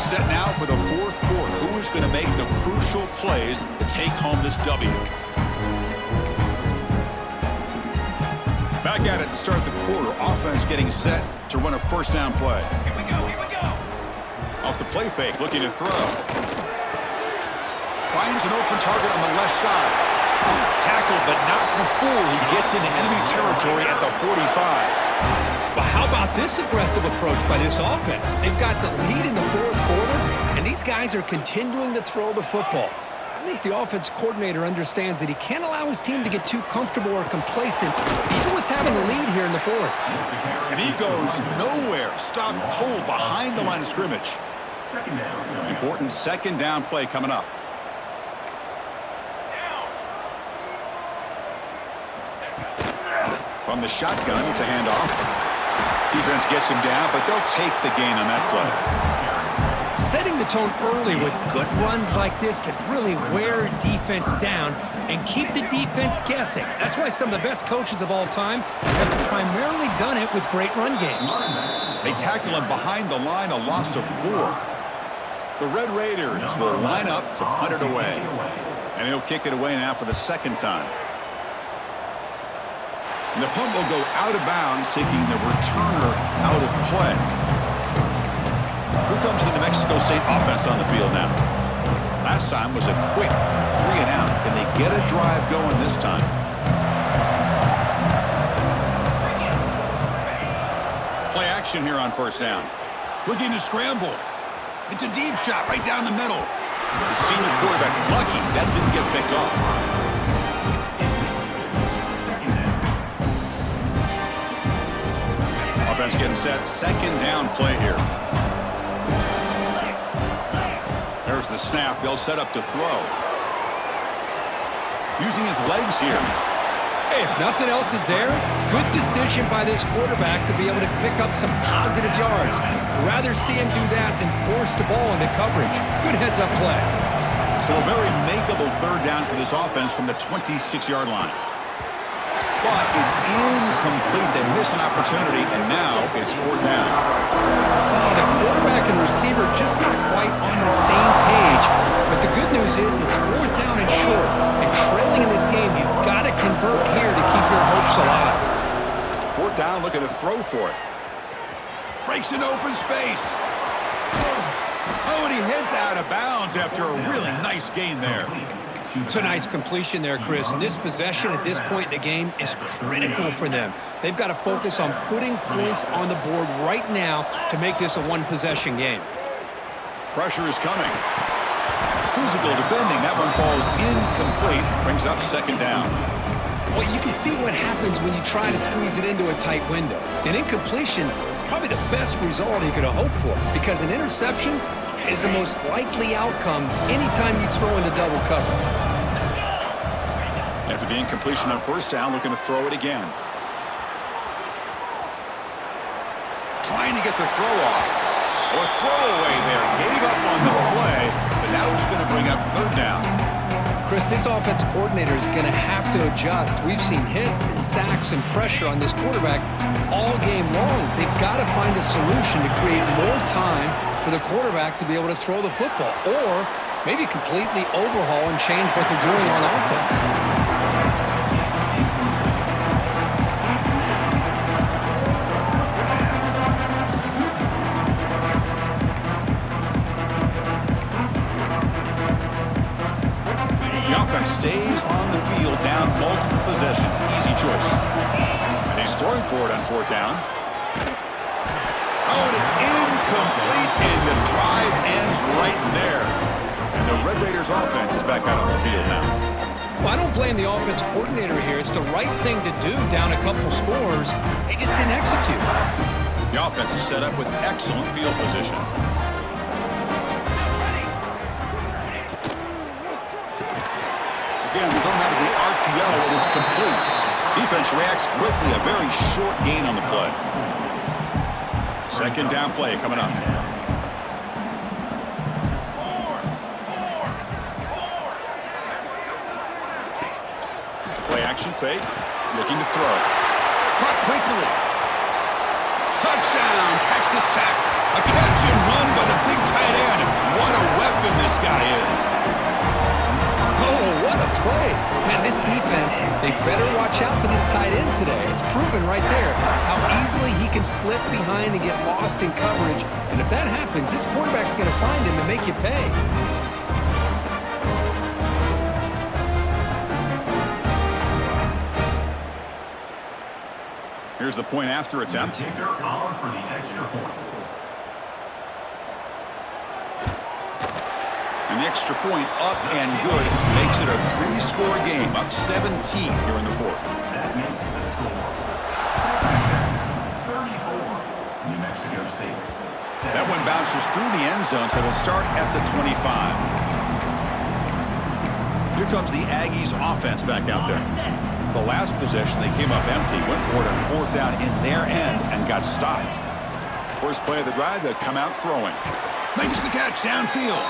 set now for the fourth quarter. Who is going to make the crucial plays to take home this W? Back at it to start the quarter. Offense getting set to run a first down play. Here we go, here we go. Off the play fake, looking to throw. Finds an open target on the left side. Tackled, but not before he gets into enemy territory at the 45. But how about this aggressive approach by this offense? They've got the lead in the fourth quarter, and these guys are continuing to throw the football. I think the offense coordinator understands that he can't allow his team to get too comfortable or complacent, even with having the lead here in the fourth. And he goes nowhere. Stop cold behind the line of scrimmage. Second down. Important second down play coming up. From the shotgun, it's a handoff. Defense gets him down, but they'll take the gain on that play. Setting the tone early with good runs like this can really wear defense down and keep the defense guessing. That's why some of the best coaches of all time have primarily done it with great run games. They tackle him behind the line, a loss of 4. The Red Raiders will line up to punt it away. And he'll kick it away now for the second time. And the punt will go out of bounds, taking the returner out of play. Here comes the New Mexico State offense on the field now. Last time was a quick 3 and out. Can they get a drive going this time? Play action here on first down. Looking to scramble. It's a deep shot right down the middle. The senior quarterback lucky that didn't get picked off. Offense getting set. Second down play here. There's the snap. They'll set up to throw. Using his legs here. Hey, if nothing else is there, good decision by this quarterback to be able to pick up some positive yards. Rather see him do that than force the ball into coverage. Good heads-up play. So a very makeable third down for this offense from the 26-yard line. But it's incomplete. They miss an opportunity, and now it's fourth down. Oh, the quarterback and receiver just not quite on the same page. But the good news is it's fourth down and short. And trailing in this game, you've got to convert here to keep your hopes alive. Fourth down, looking to throw for it. Breaks an open space. Oh, and he heads out of bounds after a really nice gain there. It's a nice completion there, Chris. And this possession at this point in the game is critical for them. They've got to focus on putting points on the board right now to make this a one-possession game. Pressure is coming. Physical defending. That one falls incomplete. Brings up second down. Well, you can see what happens when you try to squeeze it into a tight window. An incompletion is probably the best result you could have hoped for, because an interception is the most likely outcome anytime you throw into double cover. After the incompletion on first down, looking to throw it again. Trying to get the throw off. Or throwaway there. Gave up on the play, but now it's going to bring up third down. Chris, this offensive coordinator is going to have to adjust. We've seen hits and sacks and pressure on this quarterback all game long. They've got to find a solution to create more time for the quarterback to be able to throw the football, or maybe completely overhaul and change what they're doing on offense. Stays on the field, down multiple possessions. Easy choice. And he's throwing for it on fourth down. Oh, and it's incomplete, and the drive ends right there. And the Red Raiders offense is back out on the field now. Well, I don't blame the offensive coordinator here. It's the right thing to do down a couple scores. They just didn't execute. The offense is set up with excellent field position. Again, thrown out of the RPO, it is complete. Defense reacts quickly, a very short gain on the play. Second down play coming up. Play action fake, looking to throw. Caught quickly. Touchdown, Texas Tech. A catch and run by the big tight end. What a weapon this guy is. Oh, what a play. Man, this defense, they better watch out for this tight end today. It's proven right there how easily he can slip behind and get lost in coverage. And if that happens, this quarterback's going to find him to make you pay. Here's the point after attempt. Kicker on for the extra point. And the extra point up and good makes it a 3-score game, up 17 here in the fourth. That makes the score 34, New Mexico State. That one bounces through the end zone, so they'll start at the 25. Here comes the Aggies offense back out there. The last possession, they came up empty, went for it on fourth down in their end and got stopped. First play of the drive, they'll come out throwing. Makes the catch downfield.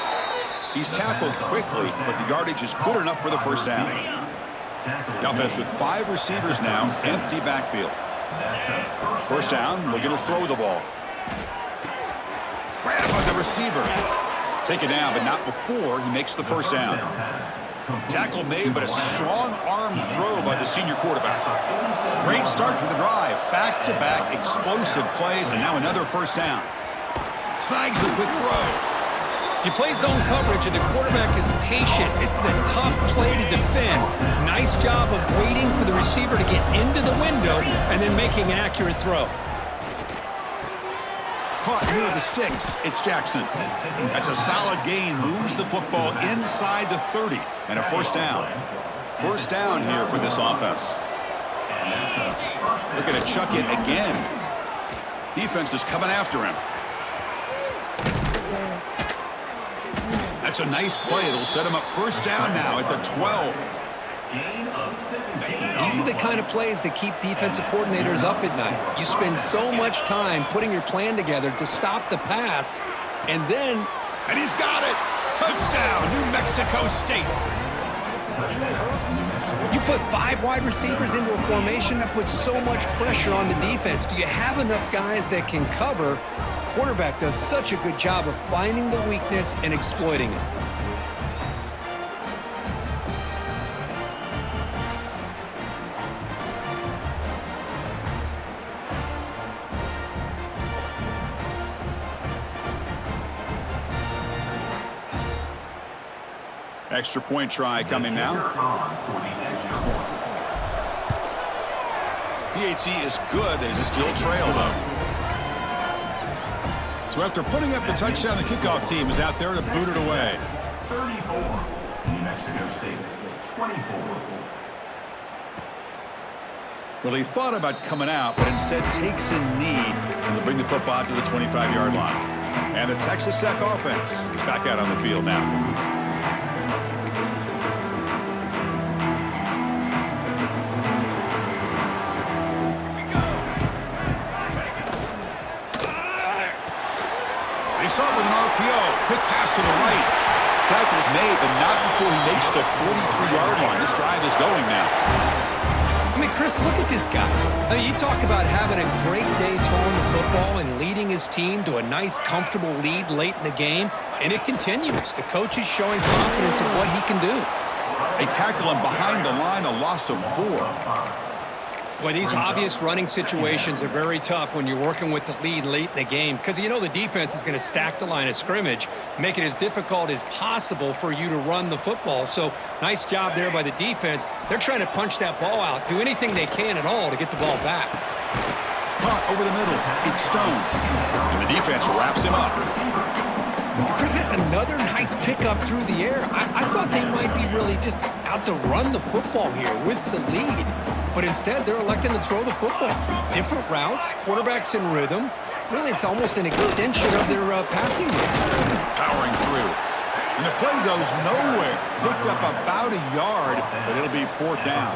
He's tackled quickly, but the yardage is good enough for the first down. The offense with 5 receivers now, empty backfield. First down, looking to throw the ball. Grab by the receiver. Taken down, but not before he makes the first down. Tackle made, but a strong arm throw by the senior quarterback. Great start to the drive. Back-to-back explosive plays, and now another first down. Snags a quick throw. If you play zone coverage and the quarterback is patient, this is a tough play to defend. Nice job of waiting for the receiver to get into the window and then making an accurate throw. Caught near the sticks. It's Jackson. That's a solid gain. Moves the football inside the 30 and a first down. First down here for this offense. Looking to chuck it again. Defense is coming after him. That's a nice play. It'll set him up first down now at the 12. These are the kind of plays that keep defensive coordinators up at night. You spend so much time putting your plan together to stop the pass, and then... And he's got it! Touchdown, New Mexico State! You put 5 wide receivers into a formation that puts so much pressure on the defense. Do you have enough guys that can cover? Quarterback does such a good job of finding the weakness and exploiting it. Extra point try coming now. PHC is good. They still trail, though. So after putting up the touchdown, the kickoff team is out there to boot it away. 34, New Mexico State, 24. Well, he thought about coming out, but instead takes a knee to bring the football to the 25-yard line. And the Texas Tech offense is back out on the field now. They start with an RPO. Quick pass to the right. Tackle's made, but not before he makes the 43-yard line. This drive is going now. I mean, Chris, look at this guy. I mean, you talk about having a great day throwing the football and leading his team to a nice, comfortable lead late in the game, and it continues. The coach is showing confidence in what he can do. They tackle him behind the line, a loss of 4. Boy, these obvious running situations are very tough when you're working with the lead late in the game because you know the defense is going to stack the line of scrimmage, make it as difficult as possible for you to run the football. So nice job there by the defense. They're trying to punch that ball out, do anything they can at all to get the ball back. Caught over the middle. It's Stone. And the defense wraps him up. Chris, that's another nice pickup through the air. I thought they might be really just out to run the football here with the lead. But instead, they're electing to throw the football. Different routes, quarterbacks in rhythm. Really, it's almost an extension of their passing game. Powering through. And the play goes nowhere. Picked up about a yard, but it'll be 4th down.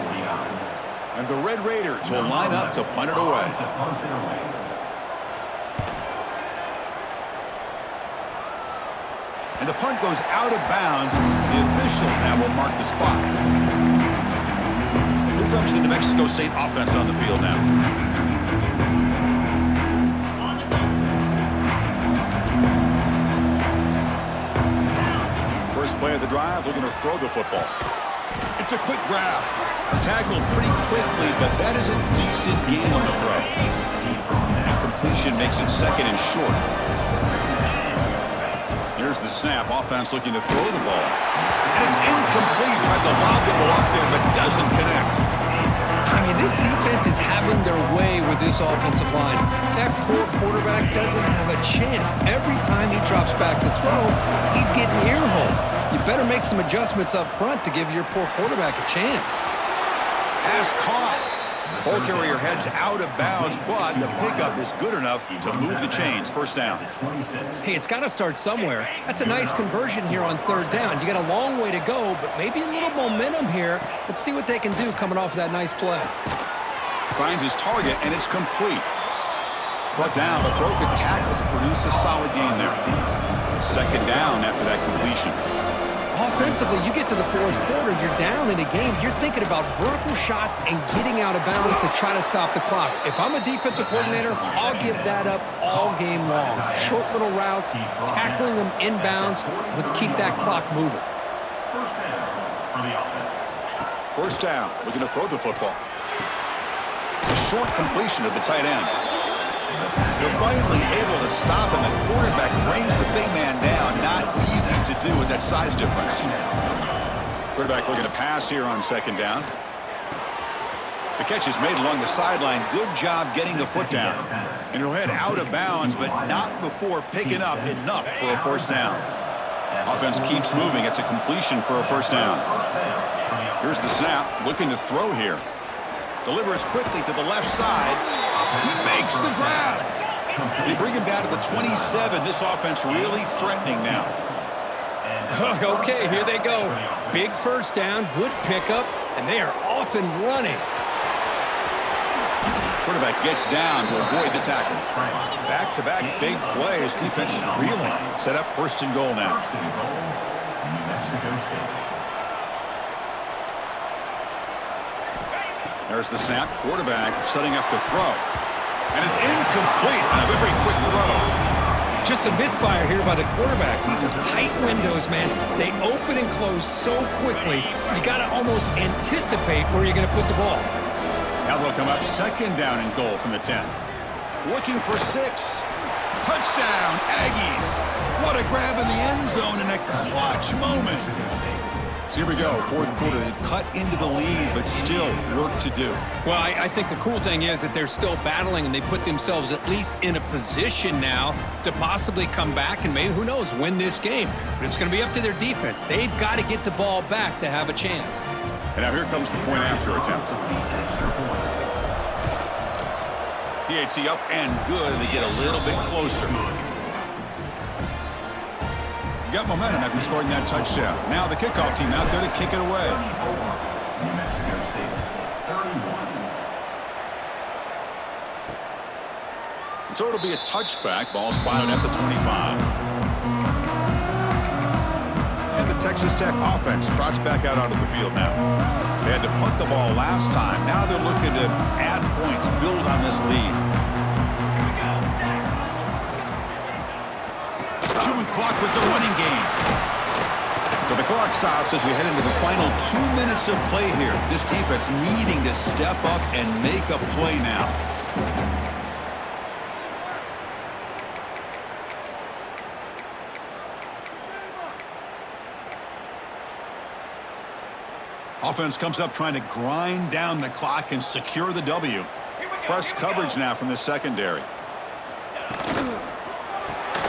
And the Red Raiders will line up to punt it away. And the punt goes out of bounds. The officials now will mark the spot. Here comes the New Mexico State offense on the field now. Next play of the drive, looking to throw the football. It's a quick grab. Tackled pretty quickly, but that is a decent gain on the throw. Completion makes it second and short. Here's the snap. Offense looking to throw the ball. And it's incomplete. Tried to lob the ball up there, but doesn't connect. I mean, this defense is having their way with this offensive line. That poor quarterback doesn't have a chance. Every time he drops back to throw, he's getting earholed. You better make some adjustments up front to give your poor quarterback a chance. Pass caught. Ball carrier heads out of bounds, but the pickup is good enough to move the chains. First down. Hey, it's got to start somewhere. That's a nice conversion here on third down. You got a long way to go, but maybe a little momentum here. Let's see what they can do coming off of that nice play. Finds his target, and it's complete. Brought down, a broken tackle to produce a solid gain there. Second down after that completion. Offensively, you get to the fourth quarter, you're down in a game. You're thinking about vertical shots and getting out of bounds to try to stop the clock. If I'm a defensive coordinator, I'll give that up all game long. Short little routes, tackling them inbounds. Let's keep that clock moving. First down for the offense. First down, looking to throw the football. A short completion to the tight end. They're finally able to stop him. The quarterback brings the big man down. Not easy to do with that size difference. Quarterback looking to pass here on second down. The catch is made along the sideline. Good job getting the foot down. And he'll head out of bounds, but not before picking up enough for a first down. Offense keeps moving. It's a completion for a first down. Here's the snap. Looking to throw here. Delivers quickly to the left side. He makes the grab. They bring him down to the 27. This offense really threatening now. Okay, here they go. Big first down, good pickup, and they are off and running. Quarterback gets down to avoid the tackle. Back-to-back big plays. Defense is reeling. Set up first and goal now. New Mexico State. There's the snap. Quarterback setting up to throw. And it's incomplete on a very quick throw. Just a misfire here by the quarterback. These are tight windows, man. They open and close so quickly, you got to almost anticipate where you're going to put the ball. Now they'll come up second down and goal from the 10. Looking for 6. Touchdown, Aggies. What a grab in the end zone in a clutch moment. So here we go, fourth quarter. They've cut into the lead, but still work to do. Well, I think the cool thing is that they're still battling, and they put themselves at least in a position now to possibly come back and maybe, who knows, win this game. But it's going to be up to their defense. They've got to get the ball back to have a chance. And now here comes the point after attempt. PAT up and good. They get a little bit closer. Got momentum after scoring that touchdown. Now the kickoff team out there to kick it away. New Mexico State, 31. So it'll be a touchback. Ball spotted at the 25. And the Texas Tech offense trots back out onto the field now. They had to punt the ball last time. Now they're looking to add points, build on this lead. Chewing clock with the running game. So the clock stops as we head into the final 2 minutes of play here. This defense needing to step up and make a play now. Offense comes up trying to grind down the clock and secure the W. Press coverage now from the secondary.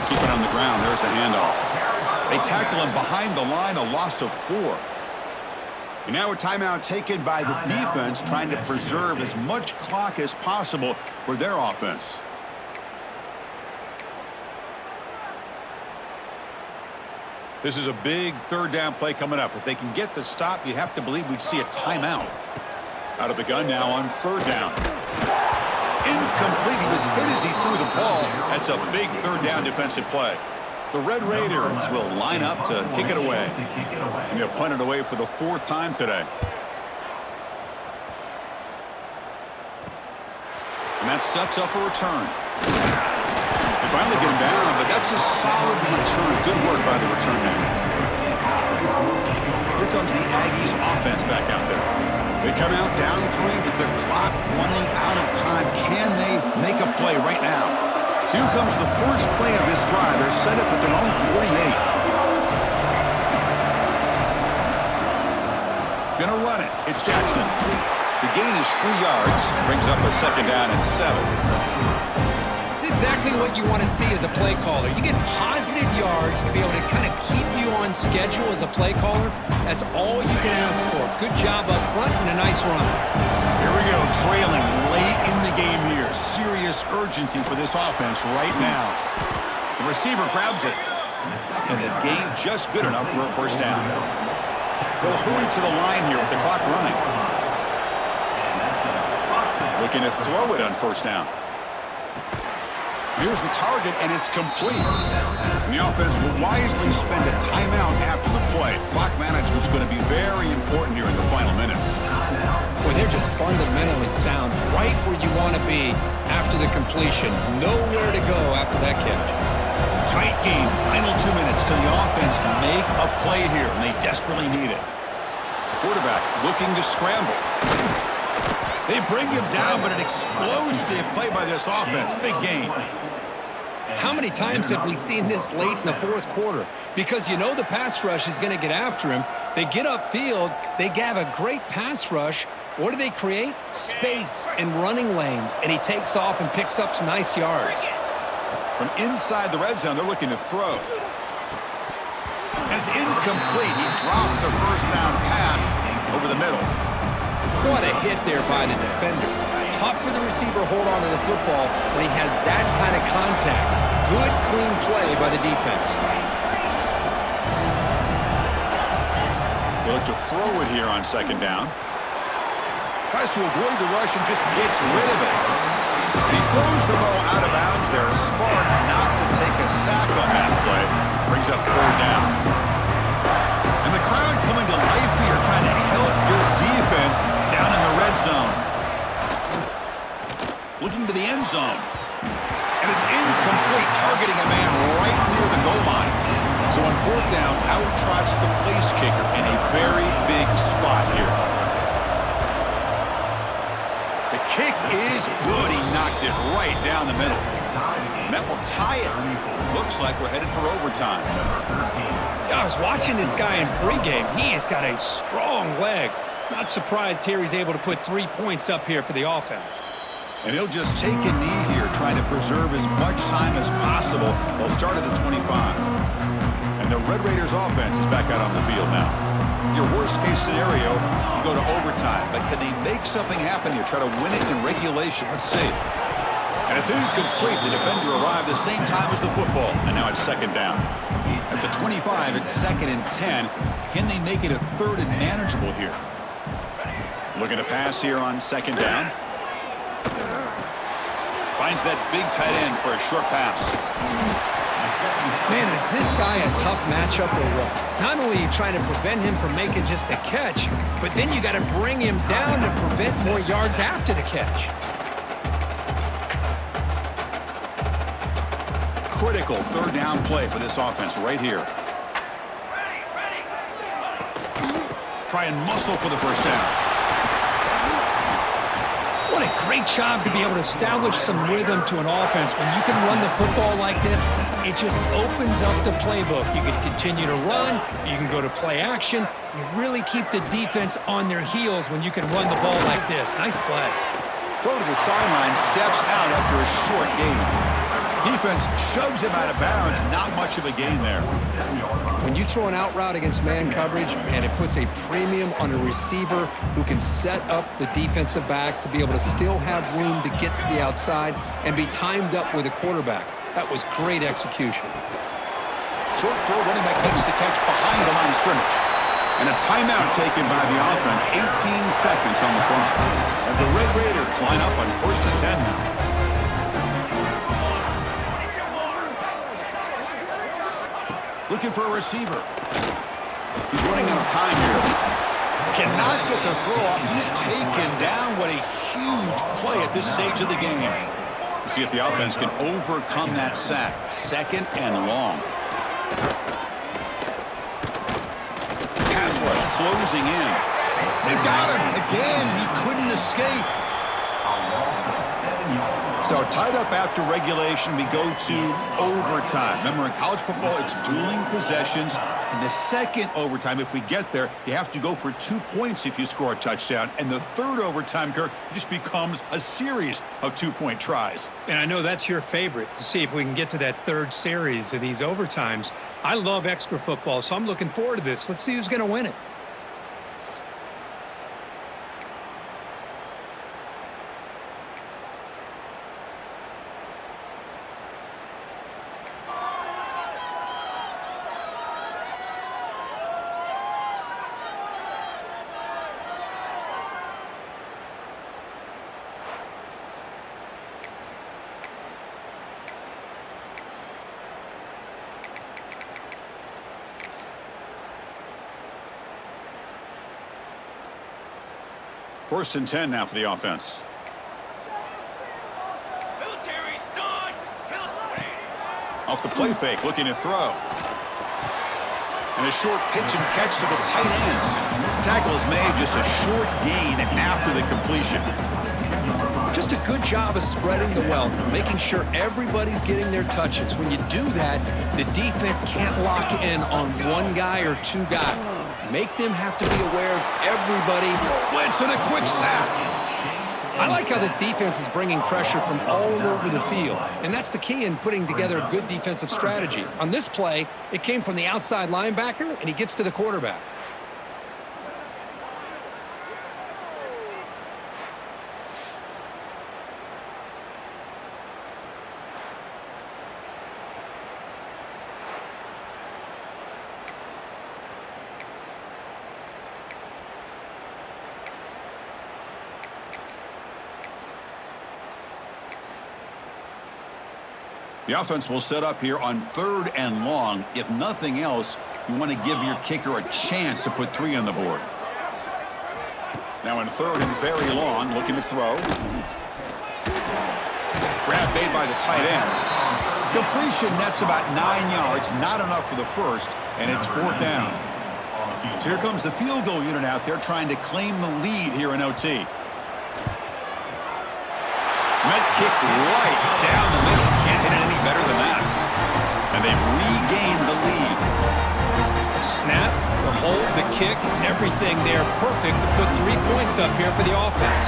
Keep it on the ground. There's the handoff. They tackle him behind the line, a loss of 4. And now a timeout taken by the defense, trying to preserve as much clock as possible for their offense. This is a big third down play coming up. If they can get the stop, you have to believe we'd see a timeout. Out of the gun now on third down. Incomplete. He was hit as he threw the ball. That's a big third down defensive play. The Red Raiders will line up to kick it away. And they'll punt it away for the 4th time today. And that sets up a return. They finally get him down, but that's a solid return. Good work by the return man. comes the Aggies offense back out there. They come out down 3 with the clock running out of time. Can they make a play right now? So here comes the first play of this drive. They're set up at their own 48. Gonna run it. It's Jackson. The gain is 3 yards. Brings up a 2nd down and 7. It's exactly what you want to see as a play caller. You get positive yards to be able to kind of keep you on schedule as a play caller. That's all you can ask for. Good job up front and a nice run. Here we go, trailing late in the game here. Serious urgency for this offense right now. The receiver grabs it. And the gain just good enough for a 1st down. They'll hurry to the line here with the clock running. Looking to throw it on 1st down. Here's the target, and it's complete. And the offense will wisely spend a timeout after the play. Clock management's going to be very important here in the final minutes. Boy, they're just fundamentally sound, right where you want to be after the completion. Nowhere to go after that catch. Tight game. Final 2 minutes. Can the offense make a play here? And they desperately need it. Quarterback looking to scramble. They bring him down, but an explosive play by this offense. Big gain. How many times have we seen this late in the 4th quarter? Because you know the pass rush is going to get after him. They get upfield. They have a great pass rush. What do they create? Space and running lanes. And he takes off and picks up some nice yards. From inside the red zone, they're looking to throw. And it's incomplete. He dropped the 1st down pass over the middle. What a hit there by the defender. Tough for the receiver to hold on to the football when he has that kind of contact. Good, clean play by the defense. They look to throw it here on 2nd down. Tries to avoid the rush and just gets rid of it. And he throws the ball out of bounds there. Smart not to take a sack on that play. Brings up 3rd down. And the crowd coming to life here, trying to help this defense down in the red zone. Looking to the end zone. And it's incomplete, targeting a man right near the goal line. So on 4th down, out trots the place kicker in a very big spot here. The kick is good. He knocked it right down the middle. And that will tie it. Looks like we're headed for overtime. I was watching this guy in pregame. He has got a strong leg. Not surprised here he's able to put 3 points up here for the offense. And he'll just take a knee here, trying to preserve as much time as possible. They'll start at the 25. And the Red Raiders offense is back out on the field now. Your worst-case scenario, you go to overtime. But can they make something happen here? Try to win it in regulation. Let's see. And it's incomplete. The defender arrived the same time as the football. And now it's 2nd down. At the 25, it's 2nd and 10. Can they make it a 3rd and manageable here? Looking to pass here on 2nd down. Finds that big tight end for a short pass. Man, is this guy a tough matchup or what? Not only are you trying to prevent him from making just a catch, but then you got to bring him down to prevent more yards after the catch. Critical 3rd down play for this offense right here. Try and muscle for the 1st down. What a great job to be able to establish some rhythm to an offense. When you can run the football like this, it just opens up the playbook. You can continue to run. You can go to play action. You really keep the defense on their heels when you can run the ball like this. Nice play. Throw to the sideline, steps out after a short gain. Defense shoves him out of bounds. Not much of a gain there. When you throw an out route against man coverage, man, it puts a premium on a receiver who can set up the defensive back to be able to still have room to get to the outside and be timed up with a quarterback. That was great execution. Short throw, running back makes the catch behind the line of scrimmage. And a timeout taken by the offense. 18 seconds on the clock. And the Red Raiders line up on 1st and 10 now. Looking for a receiver. He's running out of time here. Cannot get the throw off. He's taken down. What a huge play at this stage of the game. We'll see if the offense can overcome that sack. 2nd and long. Pass rush closing in. They've got him. Again, he couldn't escape. So tied up after regulation, we go to overtime. Remember, in college football, it's dueling possessions. In the second overtime, if we get there, you have to go for 2 points if you score a touchdown. And the third overtime, Kirk, just becomes a series of 2-point tries. And I know that's your favorite, to see if we can get to that third series of these overtimes. I love extra football, so I'm looking forward to this. Let's see who's going to win it. First and 10 now for the offense. Military stun. Off the play fake, looking to throw. And a short pitch and catch to the tight end. Tackle is made, just a short gain after the completion. Just a good job of spreading the wealth, making sure everybody's getting their touches. When you do that, the defense can't lock in on one guy or two guys. Make them have to be aware of everybody. Blitz and a quick sack. I like how this defense is bringing pressure from all over the field, and that's the key in putting together a good defensive strategy. On this play, it came from the outside linebacker, and he gets to the quarterback. The offense will set up here on 3rd and long. If nothing else, you want to give your kicker a chance to put 3 on the board. Now in 3rd and very long, looking to throw. Grab made by the tight end. Completion nets about 9 yards, not enough for the first, and it's 4th down. So here comes the field goal unit out there trying to claim the lead here in OT. Met kick right down the middle. Can't hit it any better than that. And they've regained the lead. Snap, the hold, the kick, everything there perfect to put 3 points up here for the offense.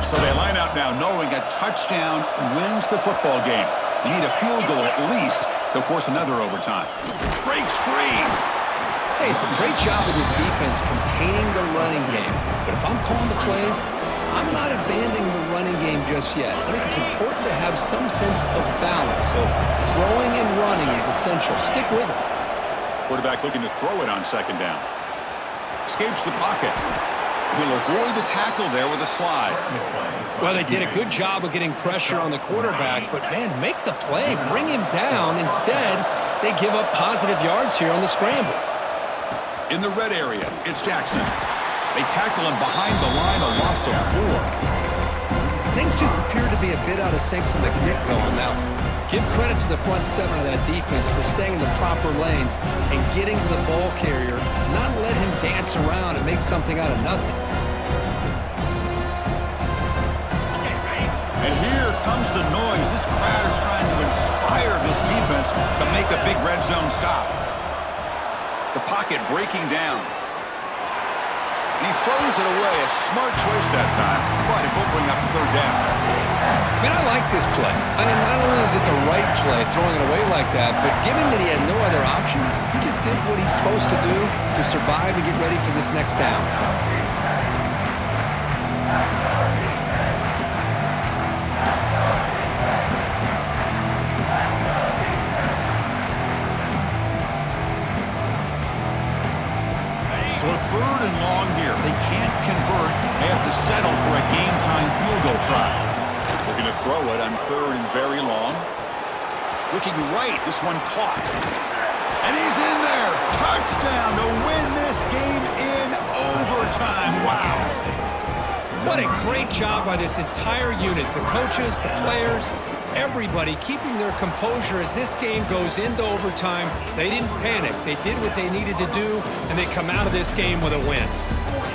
So they line out now knowing a touchdown wins the football game. You need a field goal at least to force another overtime. Breaks free. Hey, it's a great job of this defense containing the running game. But if I'm calling the plays, I'm not abandoning the running game just yet. I think it's important to have some sense of balance. So throwing and running is essential. Stick with it. Quarterback looking to throw it on 2nd down. Escapes the pocket. He'll avoid the tackle there with a slide. Well, they did a good job of getting pressure on the quarterback, but, man, make the play. Bring him down. Instead, they give up positive yards here on the scramble. In the red area, it's Jackson. They tackle him behind the line, a loss of 4. Things just appear to be a bit out of sync from the get-go. Now, give credit to the front 7 of that defense for staying in the proper lanes and getting to the ball carrier, not let him dance around and make something out of nothing. And here comes the noise. This crowd is trying to inspire this defense to make a big red zone stop. The pocket breaking down. And he throws it away. A smart choice that time. But it will bring up 3rd down. Man, I like this play. I mean, not only is it the right play, throwing it away like that, but given that he had no other option, he just did what he's supposed to do to survive and get ready for this next down. So a 3rd and long here. They can't convert. They have to settle for a game-time field goal try. Looking to throw it on 3rd and very long. Looking right. This one caught. And he's in there. Touchdown to win this game in overtime. Wow. What a great job by this entire unit. The coaches, the players, everybody keeping their composure as this game goes into overtime. They didn't panic. They did what they needed to do, and they come out of this game with a win.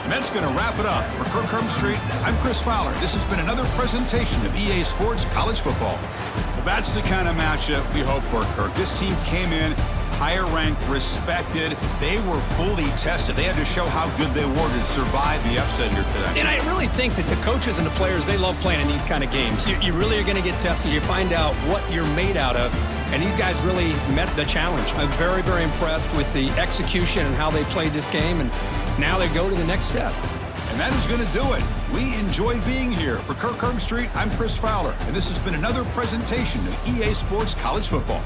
And that's going to wrap it up. For Kirk Street, I'm Chris Fowler. This has been another presentation of EA Sports College Football. Well, that's the kind of matchup we hope for, Kirk. This team came in higher ranked, respected. They were fully tested. They had to show how good they were to survive the upset here today. And I really think that the coaches and the players, they love playing in these kind of games. You really are going to get tested. You find out what you're made out of. And these guys really met the challenge. I'm very, very impressed with the execution and how they played this game. And now they go to the next step. And that is going to do it. We enjoyed being here. For Kirk Street, I'm Chris Fowler. And this has been another presentation of EA Sports College Football.